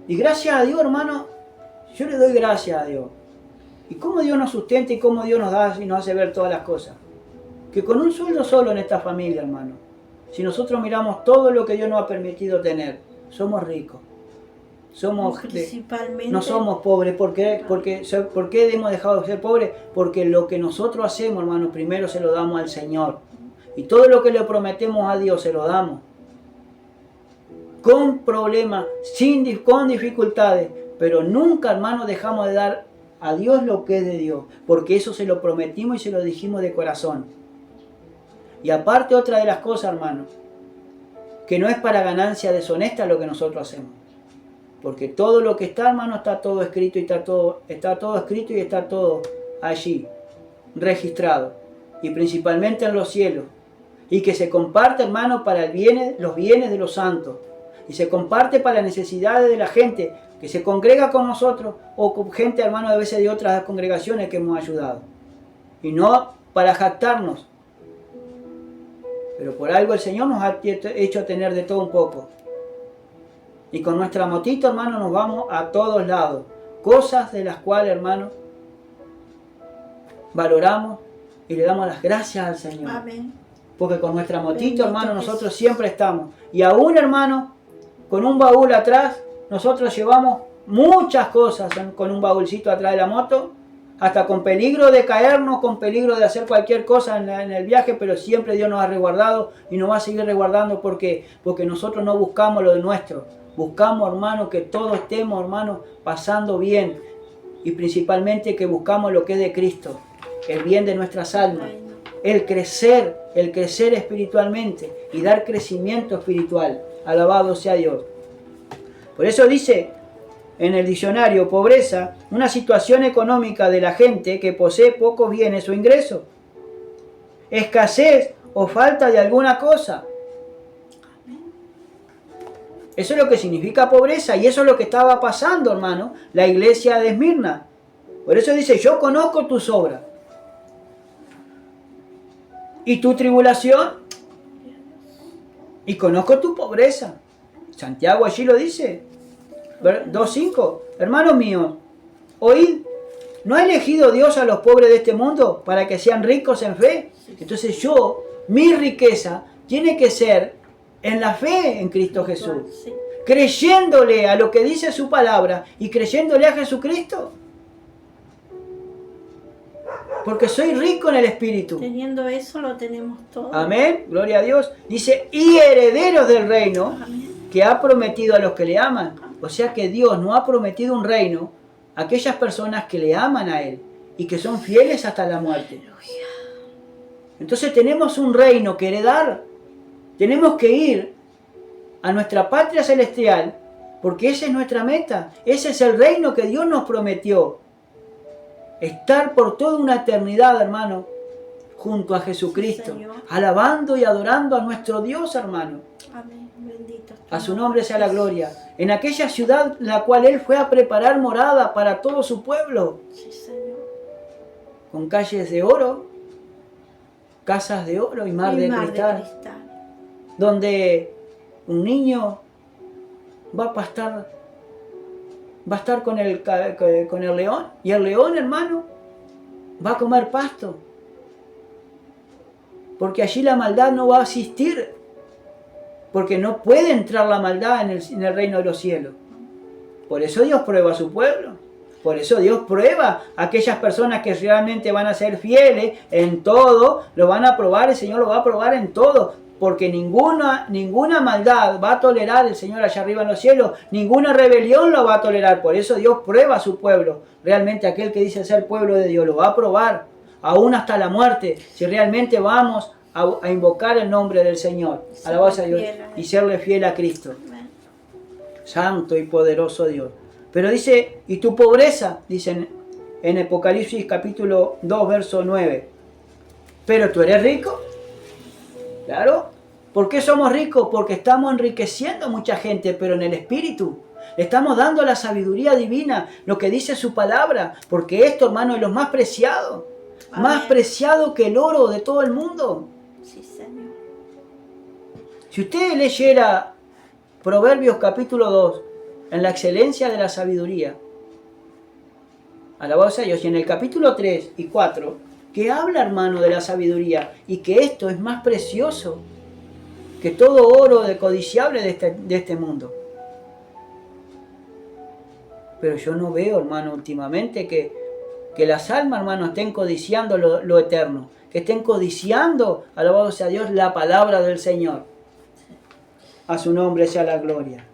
Y gracias a Dios, hermano, yo le doy gracias a Dios. Y cómo Dios nos sustenta y cómo Dios nos da y nos hace ver todas las cosas. Que con un sueldo solo en esta familia, hermano, si nosotros miramos todo lo que Dios nos ha permitido tener, somos ricos. No somos pobres. ¿Por qué hemos dejado de ser pobres? Porque lo que nosotros hacemos, hermano, primero se lo damos al Señor. Y todo lo que le prometemos a Dios se lo damos. Con problemas, con dificultades. Pero nunca, hermano, dejamos de dar a Dios lo que es de Dios. Porque eso se lo prometimos y se lo dijimos de corazón. Y aparte otra de las cosas, hermano, que no es para ganancia deshonesta lo que nosotros hacemos. Porque todo lo que está, hermano, está todo escrito y está todo escrito y está todo allí, registrado. Y principalmente en los cielos. Y que se comparte, hermano, para los bienes de los santos. Y se comparte para las necesidades de la gente que se congrega con nosotros o con gente, hermano, a veces de otras congregaciones que hemos ayudado. Y no para jactarnos. Pero por algo el Señor nos ha hecho tener de todo un poco. Y con nuestra motito, hermano, nos vamos a todos lados. Cosas de las cuales, hermano, valoramos y le damos las gracias al Señor. Amén. Porque con nuestra motito, hermano, nosotros siempre estamos. Y aún, hermano, con un baúl atrás, nosotros llevamos muchas cosas con un baúlcito atrás de la moto. Hasta con peligro de caernos, con peligro de hacer cualquier cosa en el viaje, pero siempre Dios nos ha resguardado y nos va a seguir resguardando porque nosotros no buscamos lo de nuestro. Buscamos, hermano, que todos estemos, hermano, pasando bien. Y principalmente que buscamos lo que es de Cristo, el bien de nuestras almas, el crecer espiritualmente y dar crecimiento espiritual. Alabado sea Dios. Por eso dice en el diccionario, pobreza, una situación económica de la gente que posee pocos bienes o ingresos. Escasez o falta de alguna cosa. Eso es lo que significa pobreza y eso es lo que estaba pasando, hermano, la iglesia de Esmirna. Por eso dice, yo conozco tus obras. ¿Y tu tribulación? Y conozco tu pobreza. Santiago allí lo dice. 2.5. Hermanos míos, oíd, ¿no ha elegido Dios a los pobres de este mundo para que sean ricos en fe? Entonces mi riqueza tiene que ser en la fe en Cristo Jesús. Creyéndole a lo que dice su palabra y creyéndole a Jesucristo. Porque soy rico en el Espíritu. Teniendo eso lo tenemos todo. Amén, gloria a Dios. Dice, y herederos del reino. Amén. Que ha prometido a los que le aman. O sea que Dios no ha prometido un reino a aquellas personas que le aman a Él y que son fieles hasta la muerte. Entonces tenemos un reino que heredar. Tenemos que ir a nuestra patria celestial porque esa es nuestra meta. Ese es el reino que Dios nos prometió. Estar por toda una eternidad, hermano, junto a Jesucristo. Sí, alabando y adorando a nuestro Dios, hermano. Amén. Bendito A su nombre sea la gloria. En aquella ciudad en la cual Él fue a preparar morada para todo su pueblo. Sí, Señor. Con calles de oro, casas de oro y mar, de cristal. Donde un niño va a estar con el león. Y el león, hermano, va a comer pasto. Porque allí la maldad no va a existir. Porque no puede entrar la maldad en el reino de los cielos. Por eso Dios prueba a su pueblo. Por eso Dios prueba a aquellas personas que realmente van a ser fieles en todo. Lo van a probar, el Señor lo va a probar en todo. Porque ninguna maldad va a tolerar el Señor allá arriba en los cielos. Ninguna rebelión lo va a tolerar. Por eso Dios prueba a su pueblo. Realmente aquel que dice ser pueblo de Dios lo va a probar. Aún hasta la muerte. Si realmente vamos a invocar el nombre del Señor. Alabanza a Dios. Y serle fiel a Cristo. Santo y poderoso Dios. Pero dice, y tu pobreza, dicen en Apocalipsis capítulo 2, verso 9. Pero tú eres rico. Claro. ¿Por qué somos ricos? Porque estamos enriqueciendo a mucha gente, pero en el espíritu. Le estamos dando la sabiduría divina, lo que dice su palabra. Porque esto, hermano, es lo más preciado. Amén. Más preciado que el oro de todo el mundo. Sí, Señor. Si usted leyera Proverbios capítulo 2, en la excelencia de la sabiduría, alabado sea Dios, y en el capítulo 3 y 4, que habla, hermano, de la sabiduría, y que esto es más precioso que todo oro codiciable de este mundo. Pero yo no veo, hermano, últimamente que las almas, hermano, estén codiciando lo eterno, que estén codiciando, alabado sea Dios, la palabra del Señor. A su nombre sea la gloria.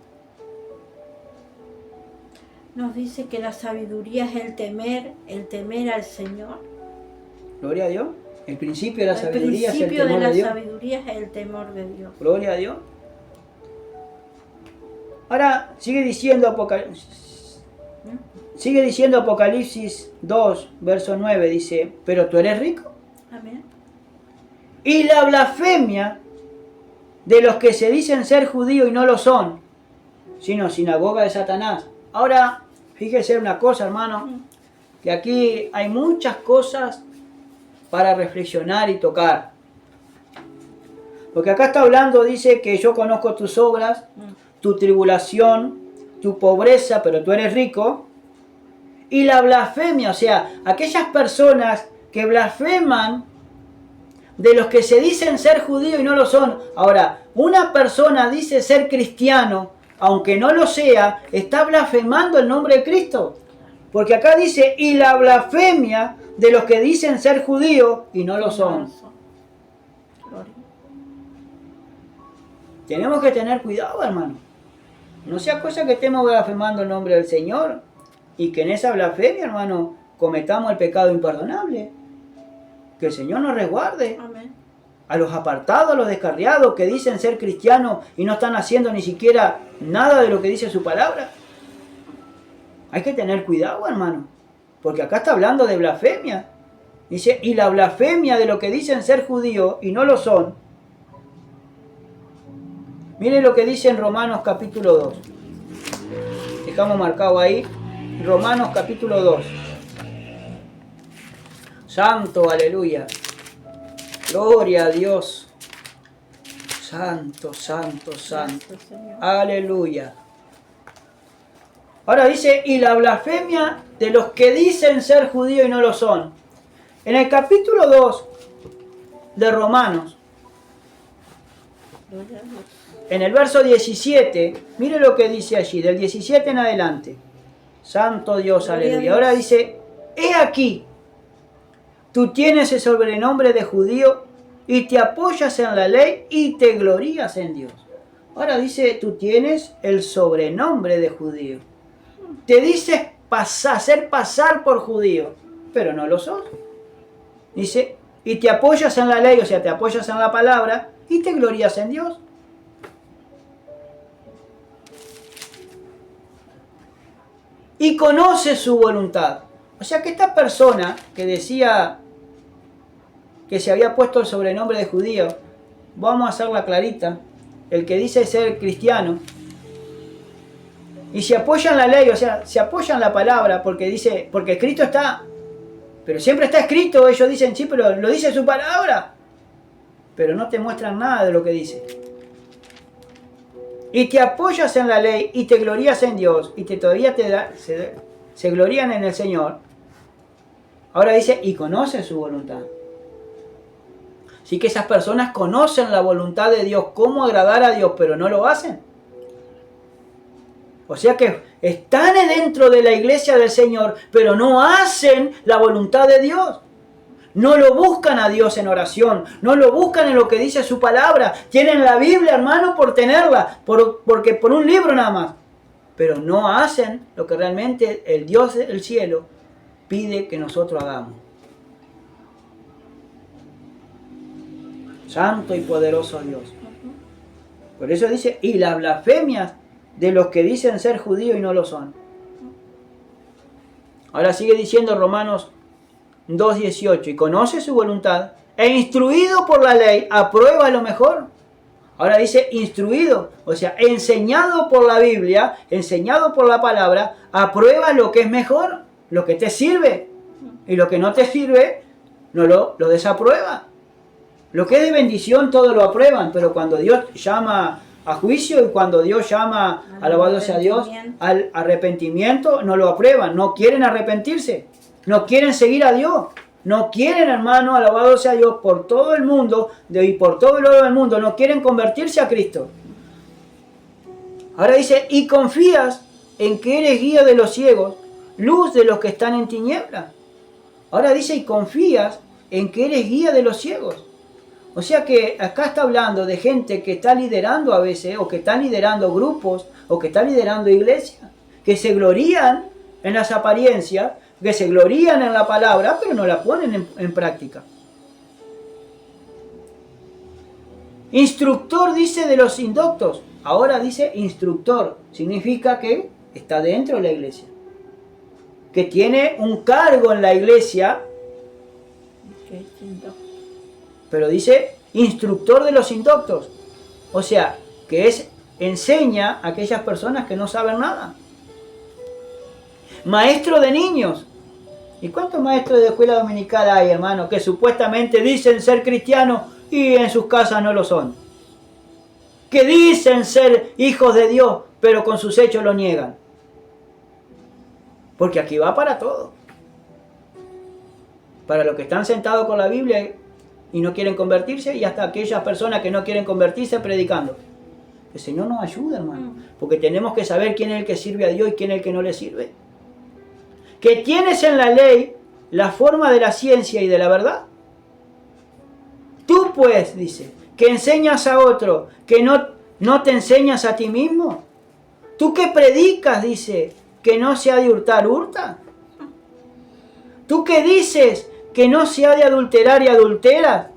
Nos dice que la sabiduría es el temer al Señor. Gloria a Dios. El principio de la sabiduría es el temor de Dios. El principio de la sabiduría es el temor de Dios. Gloria a Dios. Ahora sigue diciendo Apocalipsis 2, verso 9, dice, pero tú eres rico. Amén. Y la blasfemia de los que se dicen ser judíos y no lo son, sino sinagoga de Satanás. Ahora, fíjese una cosa, hermano, que aquí hay muchas cosas para reflexionar y tocar. Porque acá está hablando, dice que yo conozco tus obras, tu tribulación, tu pobreza, pero tú eres rico. Y la blasfemia, o sea, aquellas personas que blasfeman de los que se dicen ser judíos y no lo son. Ahora, una persona dice ser cristiano, aunque no lo sea, está blasfemando el nombre de Cristo. Porque acá dice, y la blasfemia de los que dicen ser judíos y no lo son. Tenemos que tener cuidado, hermano. No sea cosa que estemos blasfemando el nombre del Señor y que en esa blasfemia, hermano, cometamos el pecado imperdonable. Que el Señor nos resguarde. Amén. A los apartados, a los descarriados que dicen ser cristianos y no están haciendo ni siquiera nada de lo que dice su palabra. Hay que tener cuidado, hermano, porque acá está hablando de blasfemia. Dice, y la blasfemia de los que dicen ser judíos y no lo son. Mire lo que dice en Romanos capítulo 2. Dejamos marcado ahí, Romanos capítulo 2. Santo, aleluya. Gloria a Dios. Santo, santo, santo. Aleluya. Ahora dice, y la blasfemia de los que dicen ser judíos y no lo son. En el capítulo 2 de Romanos, en el verso 17, mire lo que dice allí, del 17 en adelante. Santo Dios, aleluya. Ahora dice, he aquí, tú tienes el sobrenombre de judío y te apoyas en la ley y te glorías en Dios. Ahora dice, tú tienes el sobrenombre de judío. Te dices hacer pasar por judío, pero no lo sos. Dice, y te apoyas en la ley, o sea, te apoyas en la palabra y te glorías en Dios. Y conoces su voluntad. O sea que esta persona que decía que se había puesto el sobrenombre de judío, vamos a hacerla clarita, el que dice ser cristiano, y se apoyan la ley, o sea, se apoyan la palabra porque dice, porque escrito está, pero siempre está escrito, ellos dicen, sí, pero lo dice su palabra, pero no te muestran nada de lo que dice. Y te apoyas en la ley y te glorías en Dios y todavía se glorían en el Señor. Ahora dice, y conocen su voluntad. Así que esas personas conocen la voluntad de Dios, cómo agradar a Dios, pero no lo hacen. O sea que están dentro de la iglesia del Señor, pero no hacen la voluntad de Dios. No lo buscan a Dios en oración, no lo buscan en lo que dice su palabra. Tienen la Biblia, hermano, por tenerla, porque por un libro nada más. Pero no hacen lo que realmente el Dios del cielo pide que nosotros hagamos. Santo y poderoso Dios. Por eso dice, y las blasfemias de los que dicen ser judíos y no lo son. Ahora sigue diciendo Romanos 2:18, y conoce su voluntad, e instruido por la ley, aprueba lo mejor. Ahora dice instruido, o sea, enseñado por la Biblia, enseñado por la palabra, aprueba lo que es mejor, lo que te sirve, y lo que no te sirve, no lo desaprueba. Lo que es de bendición todo lo aprueban, pero cuando Dios llama a juicio y cuando Dios llama, alabado sea Dios, al arrepentimiento, no lo aprueban, no quieren arrepentirse, no quieren seguir a Dios, no quieren, hermano, alabado sea Dios, por todo el mundo y por todo el oro del mundo, no quieren convertirse a Cristo. Ahora dice, y confías en que eres guía de los ciegos, luz de los que están en tinieblas. Ahora dice, y confías en que eres guía de los ciegos. O sea que acá está hablando de gente que está liderando a veces, o que está liderando grupos, o que está liderando iglesias, que se glorían en las apariencias, que se glorían en la palabra, pero no la ponen en práctica. Instructor dice de los indoctos, ahora dice instructor, significa que está dentro de la iglesia, que tiene un cargo en la iglesia, pero dice instructor de los indoctos, o sea, que enseña a aquellas personas que no saben nada. Maestro de niños. ¿Y cuántos maestros de escuela dominical hay, hermano, que supuestamente dicen ser cristianos y en sus casas no lo son? Que dicen ser hijos de Dios, pero con sus hechos lo niegan. Porque aquí va para todo. Para los que están sentados con la Biblia y no quieren convertirse, y hasta aquellas personas que no quieren convertirse predicando. El Señor nos ayuda, hermano, porque tenemos que saber quién es el que sirve a Dios y quién es el que no le sirve. Que tienes en la ley la forma de la ciencia y de la verdad. Tú pues, dice, que enseñas a otro, que no te enseñas a ti mismo. Tú que predicas, dice, que no se ha de hurtar, hurta. Tú que dices que no se ha de adulterar y adulteras.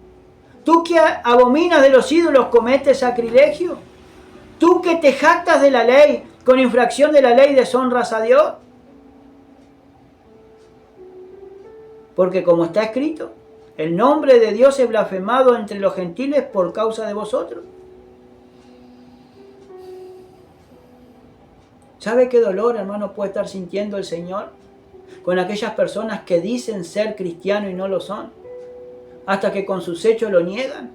Tú que abominas de los ídolos, cometes sacrilegio. Tú que te jactas de la ley, con infracción de la ley deshonras a Dios. Porque como está escrito, el nombre de Dios es blasfemado entre los gentiles por causa de vosotros. ¿Sabe qué dolor, hermano, puede estar sintiendo el Señor con aquellas personas que dicen ser cristianos y no lo son? Hasta que con sus hechos lo niegan.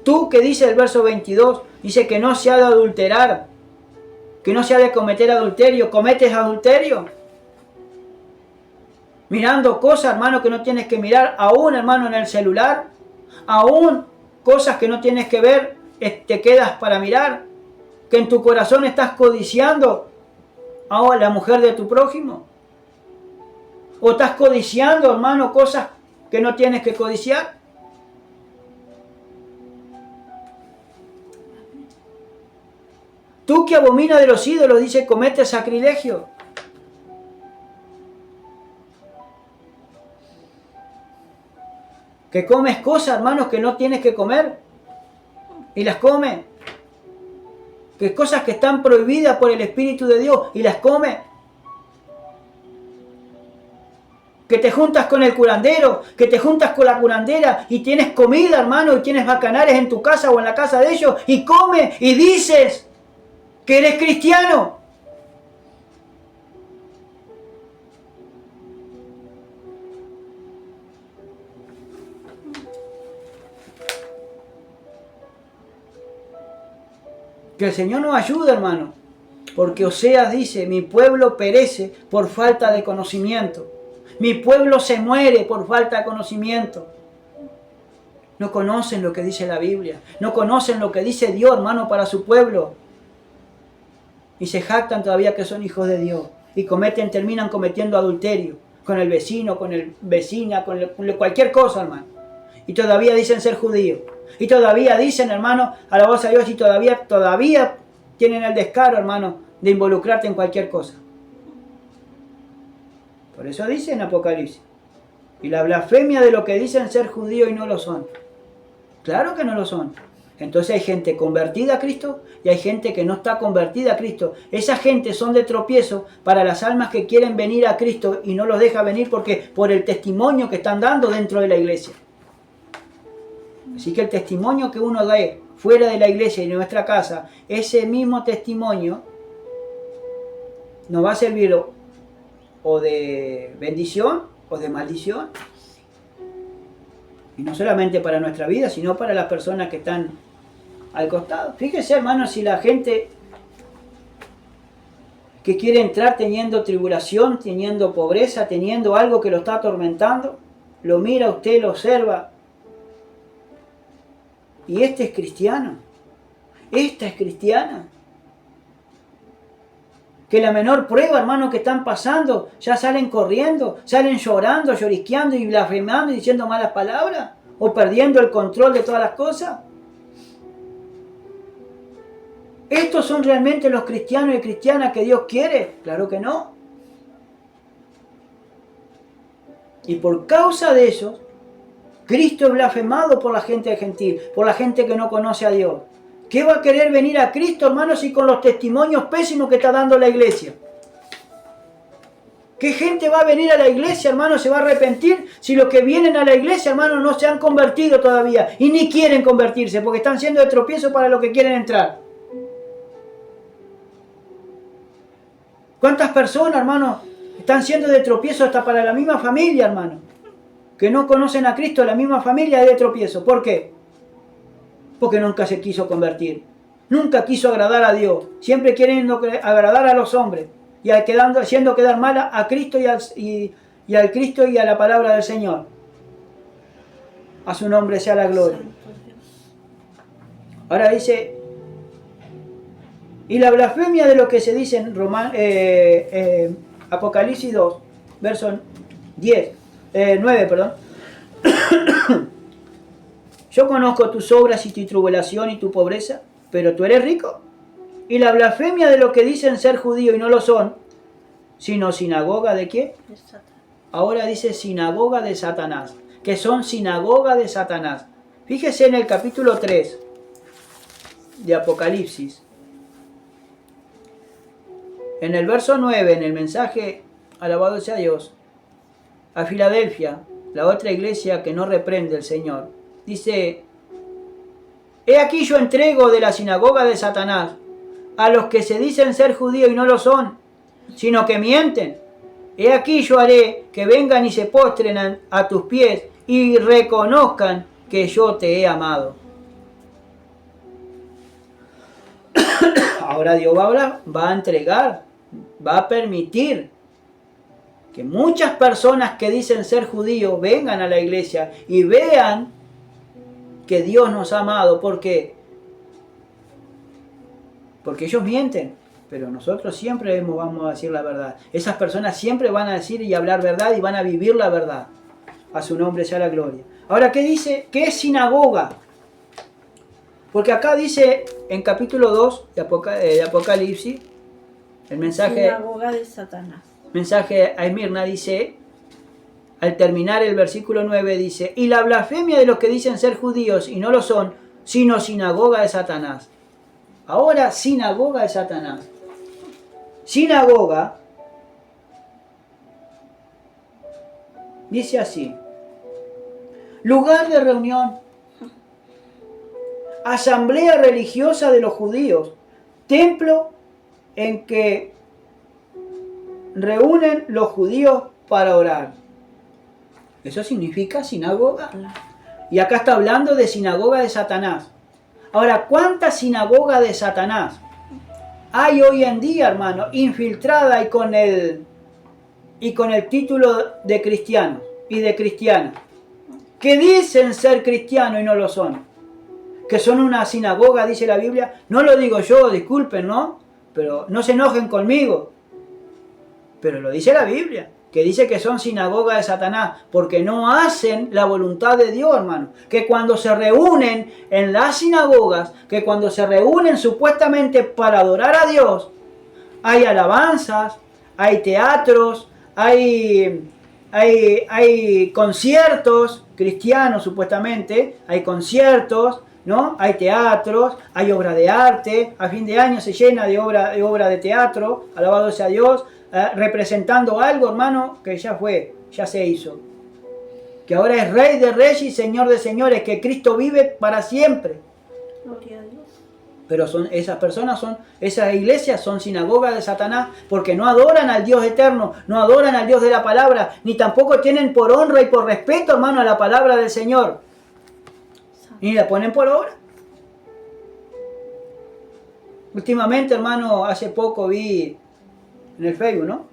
Tú que dice el verso 22, dice que no se ha de adulterar, que no se ha de cometer adulterio, cometes adulterio. Mirando cosas, hermano, que no tienes que mirar, aún, hermano, en el celular, aún cosas que no tienes que ver, te quedas para mirar, que en tu corazón estás codiciando a la mujer de tu prójimo, o estás codiciando, hermano, cosas que no tienes que codiciar. Tú que abominas de los ídolos, dice, cometes sacrilegio. Que comes cosas, hermanos, que no tienes que comer y las comes. Que cosas que están prohibidas por el Espíritu de Dios y las comes. Que te juntas con el curandero, que te juntas con la curandera y tienes comida, hermano, y tienes bacanales en tu casa o en la casa de ellos y comes y dices que eres cristiano. Que el Señor nos ayude, hermano. Porque Oseas dice, mi pueblo perece por falta de conocimiento. Mi pueblo se muere por falta de conocimiento. No conocen lo que dice la Biblia. No conocen lo que dice Dios, hermano, para su pueblo. Y se jactan todavía que son hijos de Dios. Y terminan cometiendo adulterio con el vecino, con el vecina, con cualquier cosa, hermano. Y todavía dicen ser judíos. Y todavía dicen, hermano, alabados a Dios, y todavía tienen el descaro, hermano, de involucrarte en cualquier cosa. Por eso dice en Apocalipsis. Y la blasfemia de lo que dicen ser judíos y no lo son. Claro que no lo son. Entonces hay gente convertida a Cristo y hay gente que no está convertida a Cristo. Esa gente son de tropiezo para las almas que quieren venir a Cristo y no los deja venir porque por el testimonio que están dando dentro de la iglesia. Así que el testimonio que uno da fuera de la iglesia y de nuestra casa, ese mismo testimonio nos va a servir o de bendición o de maldición. Y no solamente para nuestra vida, sino para las personas que están al costado. Fíjese, hermanos, si la gente que quiere entrar teniendo tribulación, teniendo pobreza, teniendo algo que lo está atormentando, lo mira usted, lo observa. Y este es cristiano. Esta es cristiana. Que la menor prueba, hermano, que están pasando, ya salen corriendo, salen llorando, llorisqueando y blasfemando y diciendo malas palabras, o perdiendo el control de todas las cosas. ¿Estos son realmente los cristianos y cristianas que Dios quiere? Claro que no. Y por causa de eso, Cristo es blasfemado por la gente gentil, por la gente que no conoce a Dios. ¿Qué va a querer venir a Cristo, hermanos, y con los testimonios pésimos que está dando la iglesia? ¿Qué gente va a venir a la iglesia, hermanos, se va a arrepentir si los que vienen a la iglesia, hermanos, no se han convertido todavía y ni quieren convertirse porque están siendo de tropiezo para los que quieren entrar? ¿Cuántas personas, hermanos, están siendo de tropiezo hasta para la misma familia, hermano? Que no conocen a Cristo, la misma familia es de tropiezo. ¿Por qué? Porque nunca se quiso convertir. Nunca quiso agradar a Dios. Siempre quieren agradar a los hombres. Y haciendo quedar mal a Cristo y al Cristo y a la palabra del Señor. A su nombre sea la gloria. Ahora dice, y la blasfemia de lo que se dice en Apocalipsis 2, verso 9, perdón. Yo conozco tus obras y tu tribulación y tu pobreza, pero tú eres rico. Y la blasfemia de lo que dicen ser judíos y no lo son, sino sinagoga de ¿qué? De Satanás. Ahora dice sinagoga de Satanás, que son sinagoga de Satanás. Fíjese en el capítulo 3 de Apocalipsis. En el verso 9, en el mensaje, alabado sea Dios, a Filadelfia, la otra iglesia que no reprende el Señor, dice, he aquí yo entrego de la sinagoga de Satanás a los que se dicen ser judíos y no lo son, sino que mienten. He aquí yo haré que vengan y se postren a tus pies y reconozcan que yo te he amado. Ahora Dios va a entregar, va a permitir que muchas personas que dicen ser judíos vengan a la iglesia y vean que Dios nos ha amado. ¿Por qué? Porque ellos mienten, pero nosotros siempre vamos a decir la verdad. Esas personas siempre van a decir y hablar verdad y van a vivir la verdad. A su nombre sea la gloria. Ahora, ¿qué dice? ¿Qué es sinagoga? Porque acá dice en capítulo 2 de Apocalipsis, el mensaje... Sinagoga de Satanás. Mensaje a Esmirna dice, al terminar el versículo 9 dice, y la blasfemia de los que dicen ser judíos y no lo son, sino sinagoga de Satanás. Ahora, sinagoga de Satanás. Sinagoga dice así: lugar de reunión, asamblea religiosa de los judíos, templo en que reúnen los judíos para orar. Eso significa sinagoga. Y acá está hablando de sinagoga de Satanás. Ahora, ¿cuántas sinagogas de Satanás hay hoy en día, hermano, infiltrada y con el título de cristiano y de cristiana, que dicen ser cristianos y no lo son? Que son una sinagoga, dice la Biblia. No lo digo yo, disculpen, ¿no? Pero no se enojen conmigo. Pero lo dice la Biblia, que dice que son sinagoga de Satanás, porque no hacen la voluntad de Dios, hermano. Que cuando se reúnen en las sinagogas, que cuando se reúnen supuestamente para adorar a Dios, hay alabanzas, hay teatros, hay conciertos cristianos supuestamente, hay conciertos, ¿no? Hay teatros, hay obra de arte, a fin de año se llena de obra de teatro, alabado sea Dios, representando algo, hermano, que ya fue, ya se hizo. Que ahora es Rey de Reyes y Señor de Señores, que Cristo vive para siempre. Gloria a Dios. Pero esas iglesias son sinagogas de Satanás, porque no adoran al Dios eterno, no adoran al Dios de la palabra, ni tampoco tienen por honra y por respeto, hermano, a la palabra del Señor. Ni la ponen por obra. Últimamente, hermano, hace poco vi en el Facebook, ¿no?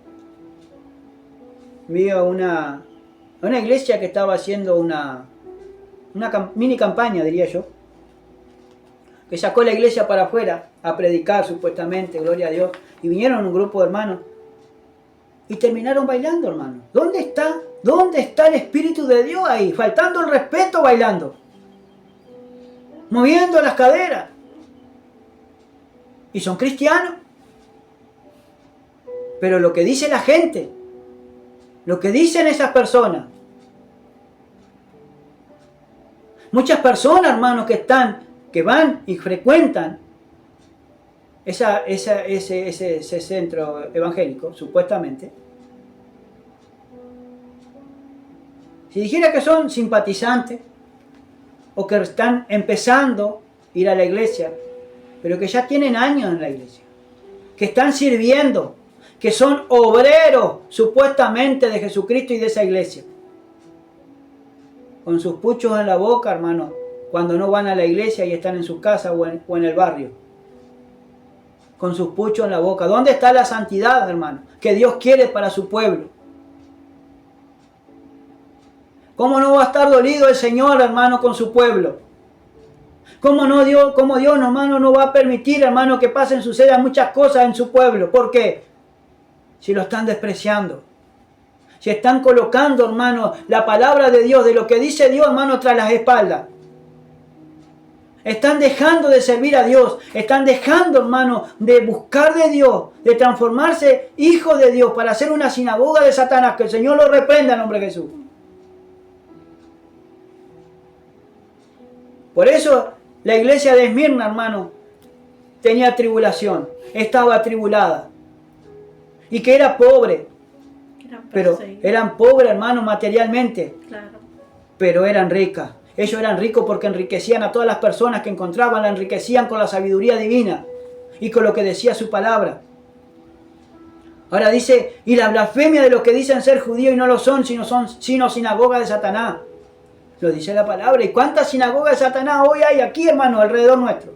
Vi a una iglesia que estaba haciendo una mini campaña, diría yo, que sacó la iglesia para afuera a predicar supuestamente, gloria a Dios, y vinieron un grupo de hermanos y terminaron bailando, hermano. ¿Dónde está el Espíritu de Dios ahí? Faltando el respeto, bailando, moviendo las caderas. Y son cristianos. Pero lo que dice la gente, lo que dicen esas personas, muchas personas, hermanos, que van y frecuentan ese centro evangélico, supuestamente, si dijera que son simpatizantes o que están empezando a ir a la iglesia, pero que ya tienen años en la iglesia, que están sirviendo, que son obreros supuestamente de Jesucristo y de esa iglesia, con sus puchos en la boca, hermano, cuando no van a la iglesia y están en sus casas o en el barrio, con sus puchos en la boca. ¿Dónde está la santidad, hermano, que Dios quiere para su pueblo? ¿Cómo no va a estar dolido el Señor, hermano, con su pueblo? ¿Cómo Dios, hermano, no va a permitir, hermano, que sucedan muchas cosas en su pueblo? ¿Por qué? Si lo están despreciando. Si están colocando, hermano, la palabra de Dios, de lo que dice Dios, hermano, tras las espaldas. Están dejando de servir a Dios. Están dejando, hermano, de buscar de Dios, de transformarse hijos de Dios para hacer una sinagoga de Satanás. Que el Señor lo reprenda en nombre de Jesús. Por eso la iglesia de Esmirna, hermano, tenía tribulación, estaba atribulada. Y que era pobre. Pero eran pobres, hermano, materialmente. Claro. Pero eran ricas. Ellos eran ricos porque enriquecían a todas las personas que encontraban, la enriquecían con la sabiduría divina y con lo que decía su palabra. Ahora dice, y la blasfemia de los que dicen ser judíos y no lo son, sino sinagoga de Satanás. Lo dice la palabra. ¿Y cuántas sinagogas de Satanás hoy hay aquí, hermano, alrededor nuestro?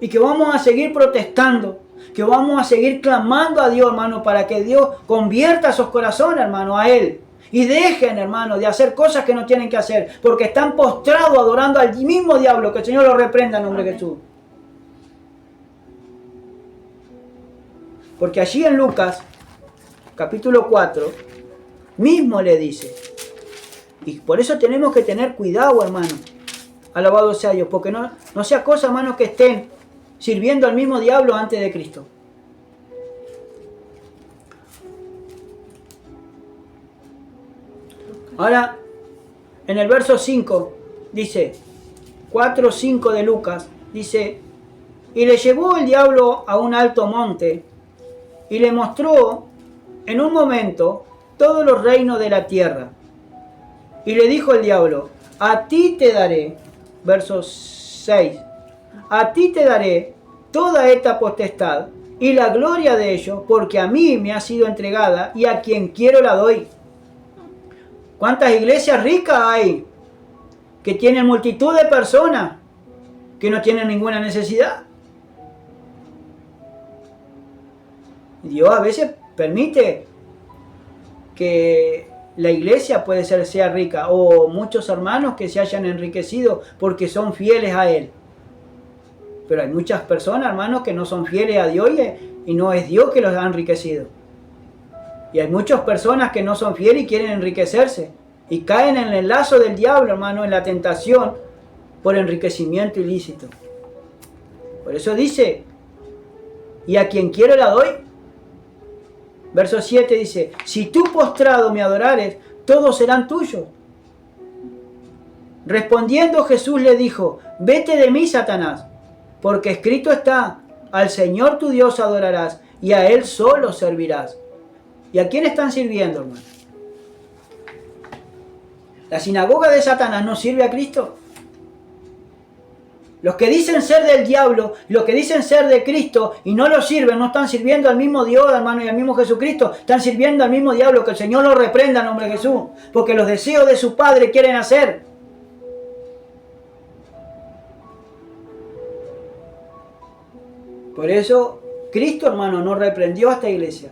Y que vamos a seguir protestando, que vamos a seguir clamando a Dios, hermano, para que Dios convierta esos corazones, hermano, a Él. Y dejen, hermano, de hacer cosas que no tienen que hacer, porque están postrados adorando al mismo diablo. Que el Señor lo reprenda en nombre de Jesús. Porque allí en Lucas, capítulo 4, mismo le dice. Y por eso tenemos que tener cuidado, hermano. Alabado sea Dios, porque no sea cosa, hermano, que estén sirviendo al mismo diablo antes de Cristo. Ahora, en el verso 5, dice, 4:5 de Lucas, dice, y le llevó el diablo a un alto monte, y le mostró en un momento todos los reinos de la tierra. Y le dijo el diablo, a ti te daré, verso 6, a ti te daré toda esta potestad y la gloria de ellos, porque a mí me ha sido entregada y a quien quiero la doy. ¿Cuántas iglesias ricas hay que tienen multitud de personas que no tienen ninguna necesidad? Dios a veces permite que la iglesia sea rica, o muchos hermanos que se hayan enriquecido porque son fieles a Él. Pero hay muchas personas, hermanos, que no son fieles a Dios y no es Dios que los ha enriquecido. Y hay muchas personas que no son fieles y quieren enriquecerse y caen en el lazo del diablo, hermano, en la tentación por enriquecimiento ilícito. Por eso dice, y a quien quiero la doy. Verso 7 dice, si tú postrado me adorares, todos serán tuyos. Respondiendo Jesús le dijo, vete de mí, Satanás, porque escrito está, al Señor tu Dios adorarás y a Él solo servirás. ¿Y a quién están sirviendo, hermano? ¿La sinagoga de Satanás no sirve a Cristo? Los que dicen ser del diablo, los que dicen ser de Cristo y no lo sirven, no están sirviendo al mismo Dios, hermano, y al mismo Jesucristo. Están sirviendo al mismo diablo. Que el Señor lo reprenda en nombre de Jesús. Porque los deseos de su Padre quieren hacer. Por eso, Cristo, hermano, no reprendió a esta iglesia.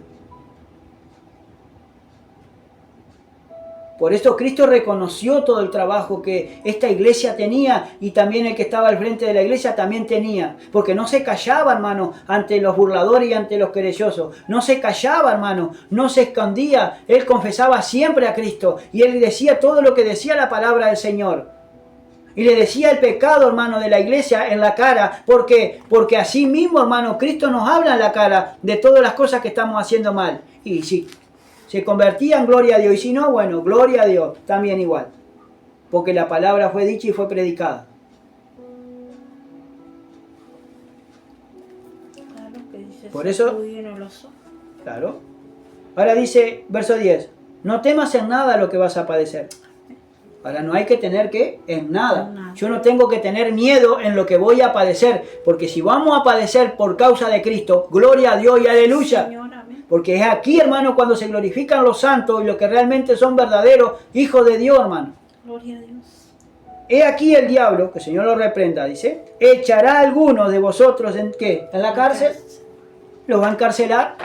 Por eso Cristo reconoció todo el trabajo que esta iglesia tenía y también el que estaba al frente de la iglesia también tenía. Porque no se callaba, hermano, ante los burladores y ante los querellosos. No se callaba, hermano, no se escondía. Él confesaba siempre a Cristo y él decía todo lo que decía la palabra del Señor. Y le decía el pecado, hermano, de la iglesia en la cara. Porque así mismo, hermano, Cristo nos habla en la cara de todas las cosas que estamos haciendo mal. Y sí, se convertía en gloria a Dios. Y si no, bueno, gloria a Dios, también igual. Porque la palabra fue dicha y fue predicada. Claro, que dice, por eso, no lo son. Claro. Ahora dice, verso 10, no temas en nada lo que vas a padecer. Ahora no hay que tener que en nada. Yo no tengo que tener miedo en lo que voy a padecer. Porque si vamos a padecer por causa de Cristo, gloria a Dios y aleluya. Señor, porque es aquí, hermano, cuando se glorifican los santos y los que realmente son verdaderos hijos de Dios, hermano. Gloria a Dios. He aquí el diablo, que el Señor lo reprenda, dice, echará a algunos de vosotros ¿en qué? ¿En la cárcel? ¿Los va a encarcelar?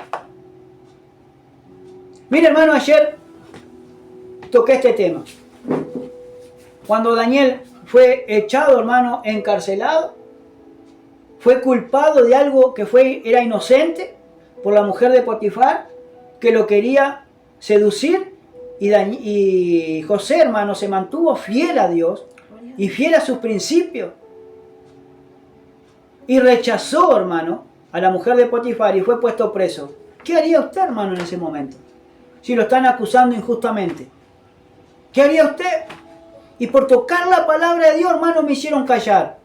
Mira, hermano, ayer toqué este tema. Cuando Daniel fue echado, hermano, encarcelado, fue culpado de algo que era inocente, por la mujer de Potifar, que lo quería seducir, y José, hermano, se mantuvo fiel a Dios y fiel a sus principios. Y rechazó, hermano, a la mujer de Potifar y fue puesto preso. ¿Qué haría usted, hermano, en ese momento? Si lo están acusando injustamente. ¿Qué haría usted? Y por tocar la palabra de Dios, hermano, me hicieron callar.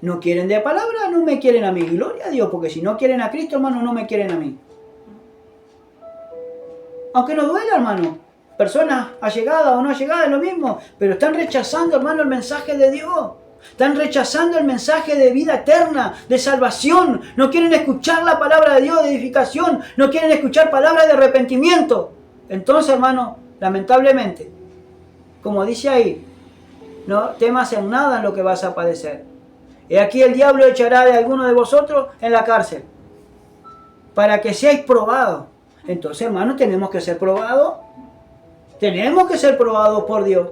No quieren de palabra, no me quieren a mí. Gloria a Dios, porque si no quieren a Cristo, hermano, no me quieren a mí. Aunque nos duela, hermano. Personas allegadas o no allegadas, es lo mismo. Pero están rechazando, hermano, el mensaje de Dios. Están rechazando el mensaje de vida eterna, de salvación. No quieren escuchar la palabra de Dios, de edificación. No quieren escuchar palabras de arrepentimiento. Entonces, hermano, lamentablemente, como dice ahí, no temas en nada en lo que vas a padecer. He aquí el diablo echará de alguno de vosotros en la cárcel, para que seáis probados. Entonces, hermanos, tenemos que ser probados. Tenemos que ser probados por Dios.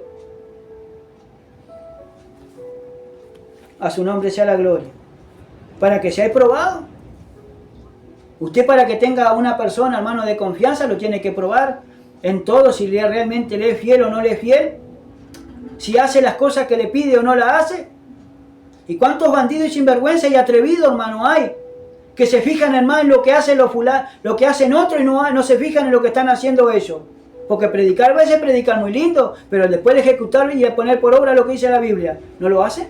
A su nombre sea la gloria. Para que seáis probados. Usted, para que tenga a una persona, hermano, de confianza, lo tiene que probar en todo, si realmente le es fiel o no le es fiel. Si hace las cosas que le pide o no las hace. ¿Y cuántos bandidos y sinvergüenza y atrevidos, hermano, hay? Que se fijan en más en lo que hacen lo que hacen otros y no se fijan en lo que están haciendo ellos. Porque predicar a veces predican muy lindo, pero después de ejecutar y de poner por obra lo que dice la Biblia, ¿no lo hace?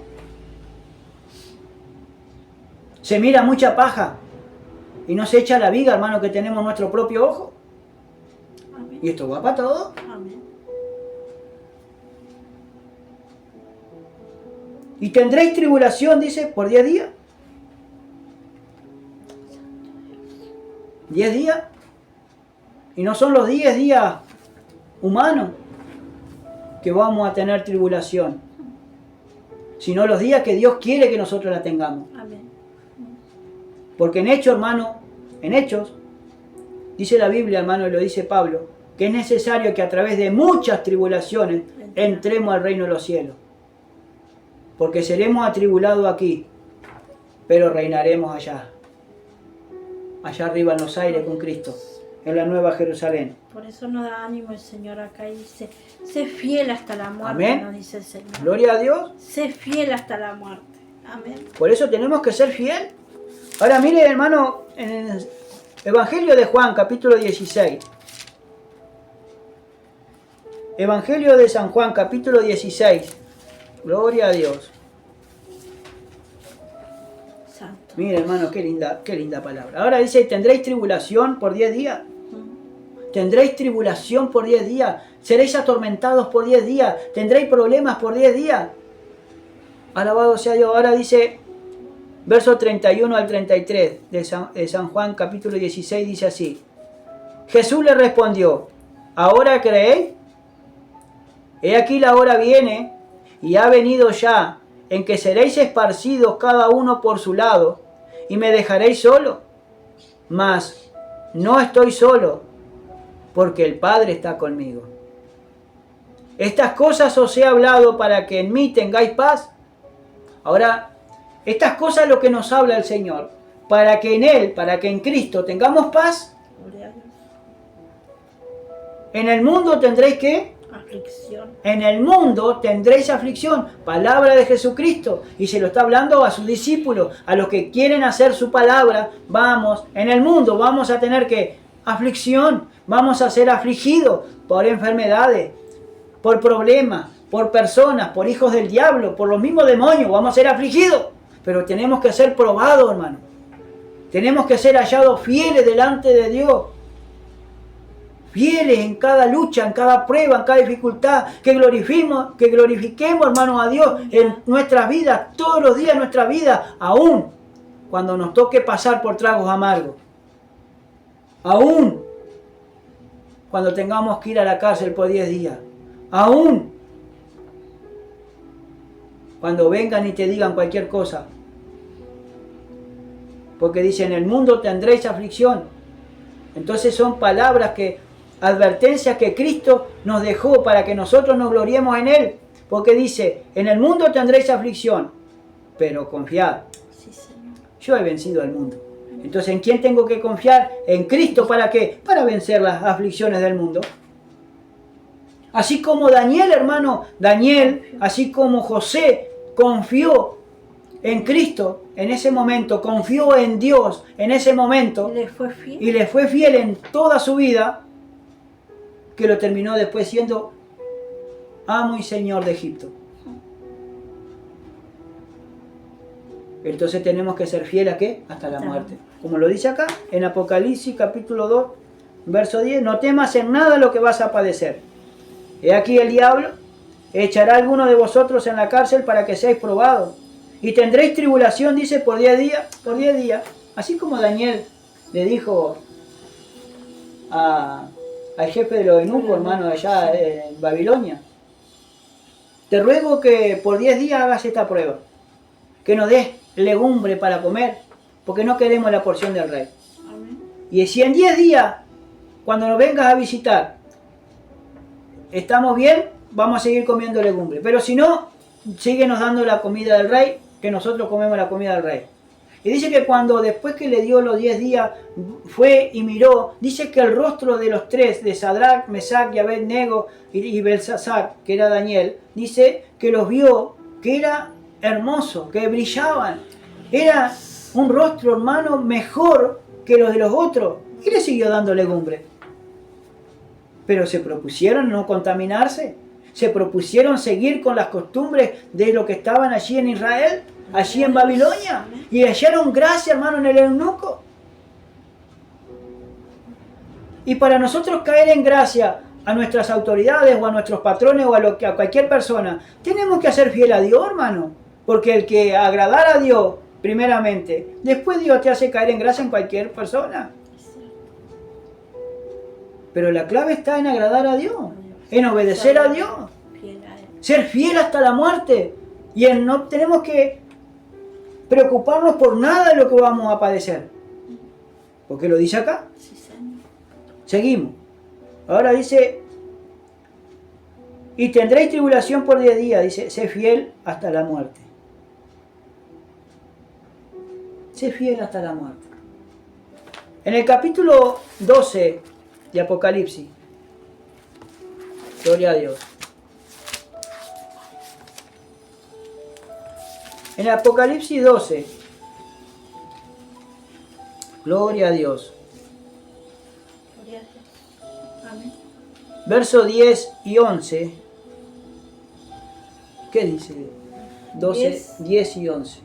Se mira mucha paja. Y no se echa la viga, hermano, que tenemos nuestro propio ojo. Amén. Y esto va para todo. Amén. Y tendréis tribulación, dice, por 10 días. 10 días. Y no son los 10 días humanos que vamos a tener tribulación, sino los días que Dios quiere que nosotros la tengamos. Amén. Porque en Hechos, hermano, en Hechos, dice la Biblia, hermano, y lo dice Pablo, que es necesario que a través de muchas tribulaciones entremos al reino de los cielos. Porque seremos atribulados aquí, pero reinaremos allá. Allá arriba en los aires con Cristo, en la nueva Jerusalén. Por eso nos da ánimo el Señor acá y dice, sé fiel hasta la muerte, Amén. nos dice el Señor. Gloria a Dios. Sé fiel hasta la muerte. Amén. Por eso tenemos que ser fiel. Ahora mire, hermano, en el Evangelio de Juan, capítulo 16. Evangelio de San Juan, capítulo 16. Gloria a Dios. Santo. Mire, hermano, qué linda palabra. Ahora dice, ¿tendréis tribulación por 10 días? ¿Tendréis tribulación por 10 días? ¿Seréis atormentados por 10 días? ¿Tendréis problemas por 10 días? Alabado sea Dios. Ahora dice, versos 31 al 33 de San Juan, capítulo 16, dice así. Jesús le respondió, ¿ahora creéis? He aquí la hora viene, y ha venido ya, en que seréis esparcidos cada uno por su lado, y me dejaréis solo. Mas no estoy solo, porque el Padre está conmigo. Estas cosas os he hablado para que en mí tengáis paz. Ahora, estas cosas es lo que nos habla el Señor, para que en Él, para que en Cristo tengamos paz. Gloria a Dios. En el mundo tendréis ¿qué? Aflicción. En el mundo tendréis aflicción, palabra de Jesucristo, y se lo está hablando a sus discípulos, a los que quieren hacer su palabra. Vamos, en el mundo vamos a tener que aflicción, vamos a ser afligidos por enfermedades, por problemas, por personas, por hijos del diablo, por los mismos demonios, vamos a ser afligidos, pero tenemos que ser probados, hermano. Tenemos que ser hallados fieles delante de Dios. Fieles en cada lucha, en cada prueba, en cada dificultad, que glorifiquemos, hermanos, a Dios en nuestras vidas, todos los días de nuestra vida, aún cuando nos toque pasar por tragos amargos, aún cuando tengamos que ir a la cárcel por 10 días, aún cuando vengan y te digan cualquier cosa, porque dice, en el mundo tendréis aflicción. Entonces son palabras advertencias que Cristo nos dejó para que nosotros nos gloriemos en Él. Porque dice, en el mundo tendréis aflicción, pero confiad. Sí, Señor. Yo he vencido al mundo. Entonces, ¿en quién tengo que confiar? En Cristo. ¿Para qué? Para vencer las aflicciones del mundo. Así como Daniel, hermano, así como José confió en Cristo en ese momento, confió en Dios en ese momento, Y le fue fiel en toda su vida, que lo terminó después siendo amo y señor de Egipto. Entonces tenemos que ser fieles ¿a qué? Hasta la muerte. Como lo dice acá en Apocalipsis capítulo 2, verso 10, no temas en nada lo que vas a padecer. He aquí el diablo echará a alguno de vosotros en la cárcel para que seáis probados. Y tendréis tribulación, dice, por 10 días. Así como Daniel le dijo al jefe de los eunucos, hermano, allá en Babilonia. Te ruego que por 10 días hagas esta prueba. Que nos des legumbre para comer, porque no queremos la porción del rey. Amén. Y si en 10 días, cuando nos vengas a visitar, estamos bien, vamos a seguir comiendo legumbre. Pero si no, síguenos dando la comida del rey, que nosotros comemos la comida del rey. Y dice que cuando después que le dio los 10 días, fue y miró, dice que el rostro de los tres, de Sadrach, Mesach y Abed-nego y Belsasar, que era Daniel, dice que los vio, que era hermoso, que brillaban. Era un rostro, hermano, mejor que los de los otros. Y le siguió dando legumbre. Pero se propusieron no contaminarse. Se propusieron seguir con las costumbres de lo que estaban allí en Israel, allí en Babilonia. Y hallaron gracia, hermano, en el eunuco. Y para nosotros caer en gracia a nuestras autoridades o a nuestros patrones o a cualquier persona, tenemos que ser fiel a Dios, hermano. Porque el que agradar a Dios, primeramente, después Dios te hace caer en gracia en cualquier persona. Pero la clave está en agradar a Dios, en obedecer a Dios, ser fiel hasta la muerte. Y no tenemos que preocuparnos por nada de lo que vamos a padecer. Porque lo dice acá. Seguimos. Ahora dice, y tendréis tribulación por 10 días, dice, sé fiel hasta la muerte. Sé fiel hasta la muerte. En el capítulo 12 de Apocalipsis, gloria a Dios. En Apocalipsis 12, gloria a Dios. Amén. Verso 10 y 11. ¿Qué dice? 12, 10 y 11.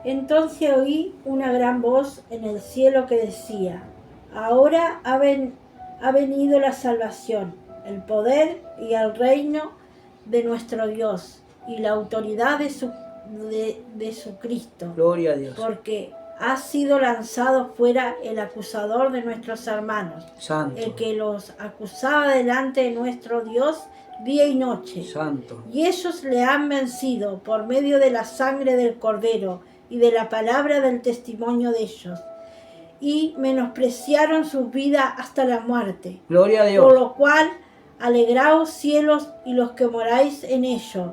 Entonces oí una gran voz en el cielo que decía: ahora ha venido la salvación, el poder y el reino de nuestro Dios y la autoridad de su Cristo. Gloria a Dios. Porque ha sido lanzado fuera el acusador de nuestros hermanos, Santo. el que los acusaba delante de nuestro Dios día y noche. Santo. Y ellos le han vencido por medio de la sangre del Cordero y de la palabra del testimonio de ellos. Y menospreciaron sus vidas hasta la muerte. Gloria a Dios. Por lo cual, alegraos cielos y los que moráis en ellos.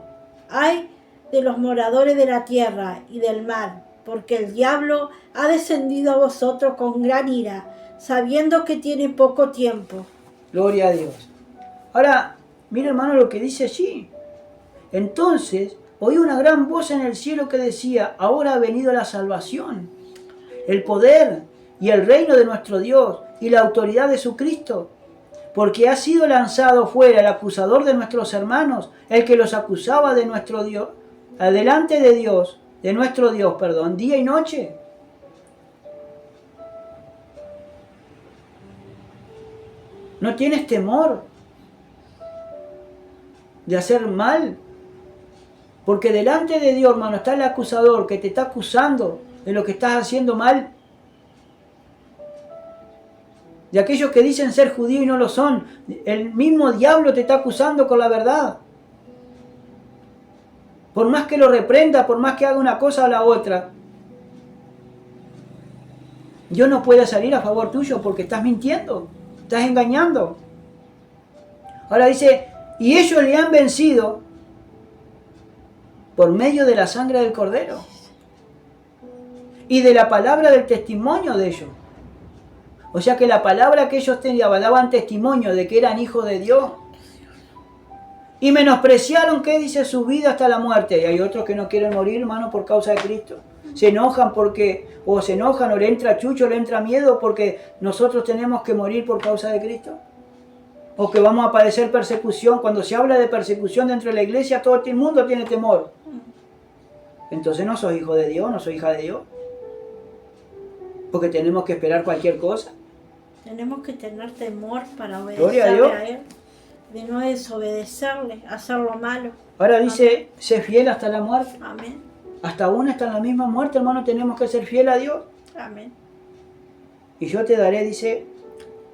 Ay de los moradores de la tierra y del mar, porque el diablo ha descendido a vosotros con gran ira, sabiendo que tiene poco tiempo. Gloria a Dios. Ahora, mira hermano lo que dice allí. Entonces, oí una gran voz en el cielo que decía, ahora ha venido la salvación, el poder y el reino de nuestro Dios y la autoridad de su Cristo, porque ha sido lanzado fuera el acusador de nuestros hermanos, el que los acusaba de nuestro Dios, delante de Dios, de nuestro Dios, perdón, día y noche. ¿No tienes temor de hacer mal? Porque delante de Dios, hermano, está el acusador que te está acusando de lo que estás haciendo mal. De aquellos que dicen ser judíos y no lo son. El mismo diablo te está acusando con la verdad. Por más que lo reprenda, por más que haga una cosa o la otra, Dios no puede salir a favor tuyo porque estás mintiendo, estás engañando. Ahora dice, y ellos le han vencido por medio de la sangre del Cordero y de la palabra del testimonio de ellos. O sea que la palabra que ellos tenían daban testimonio de que eran hijos de Dios. Y menospreciaron, ¿qué dice? Su vida hasta la muerte. Y hay otros que no quieren morir, hermano, por causa de Cristo. Se enojan o le entra chucho, le entra miedo porque nosotros tenemos que morir por causa de Cristo. O que vamos a padecer persecución. Cuando se habla de persecución dentro de la iglesia, todo el mundo tiene temor. Entonces no soy hijo de Dios, no soy hija de Dios. Porque tenemos que esperar cualquier cosa. Tenemos que tener temor para Gloria a obedecerle Dios. a Él, de no desobedecerle, hacer lo malo. Ahora dice, sé fiel hasta la muerte. Amén. Hasta aún hasta la misma muerte, hermano, tenemos que ser fiel a Dios. Amén. Y yo te daré, dice,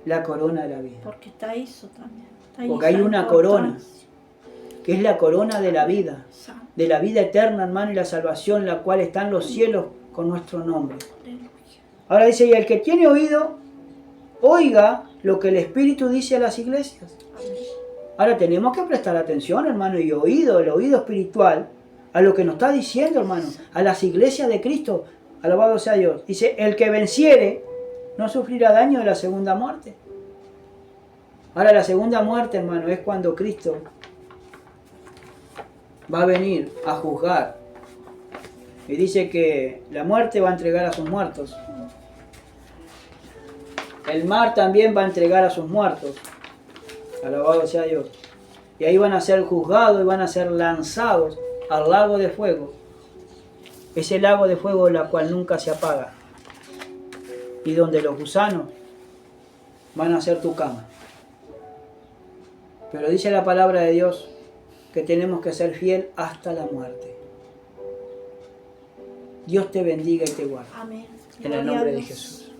la corona de la vida. Porque está eso también. Está Porque esa hay una corona, importancia. que es la corona de la vida, Santo. de la vida eterna, hermano, y la salvación, la cual está en los cielos con nuestro nombre. Aleluya. Ahora dice, y el que tiene oído, oiga lo que el Espíritu dice a las iglesias. Amén. Ahora tenemos que prestar atención, hermano, y oído, el oído espiritual, a lo que nos está diciendo, hermano, a las iglesias de Cristo. Alabado sea Dios. Dice, el que venciere no sufrirá daño de la segunda muerte. Ahora la segunda muerte, hermano, es cuando Cristo va a venir a juzgar. Y dice que la muerte va a entregar a sus muertos. El mar también va a entregar a sus muertos. Alabado sea Dios. Y ahí van a ser juzgados y van a ser lanzados al lago de fuego. Ese lago de fuego la cual nunca se apaga. Y donde los gusanos van a ser tu cama. Pero dice la palabra de Dios que tenemos que ser fiel hasta la muerte. Dios te bendiga y te guarde. Amén. En el Gloria a nombre de Dios. Jesús.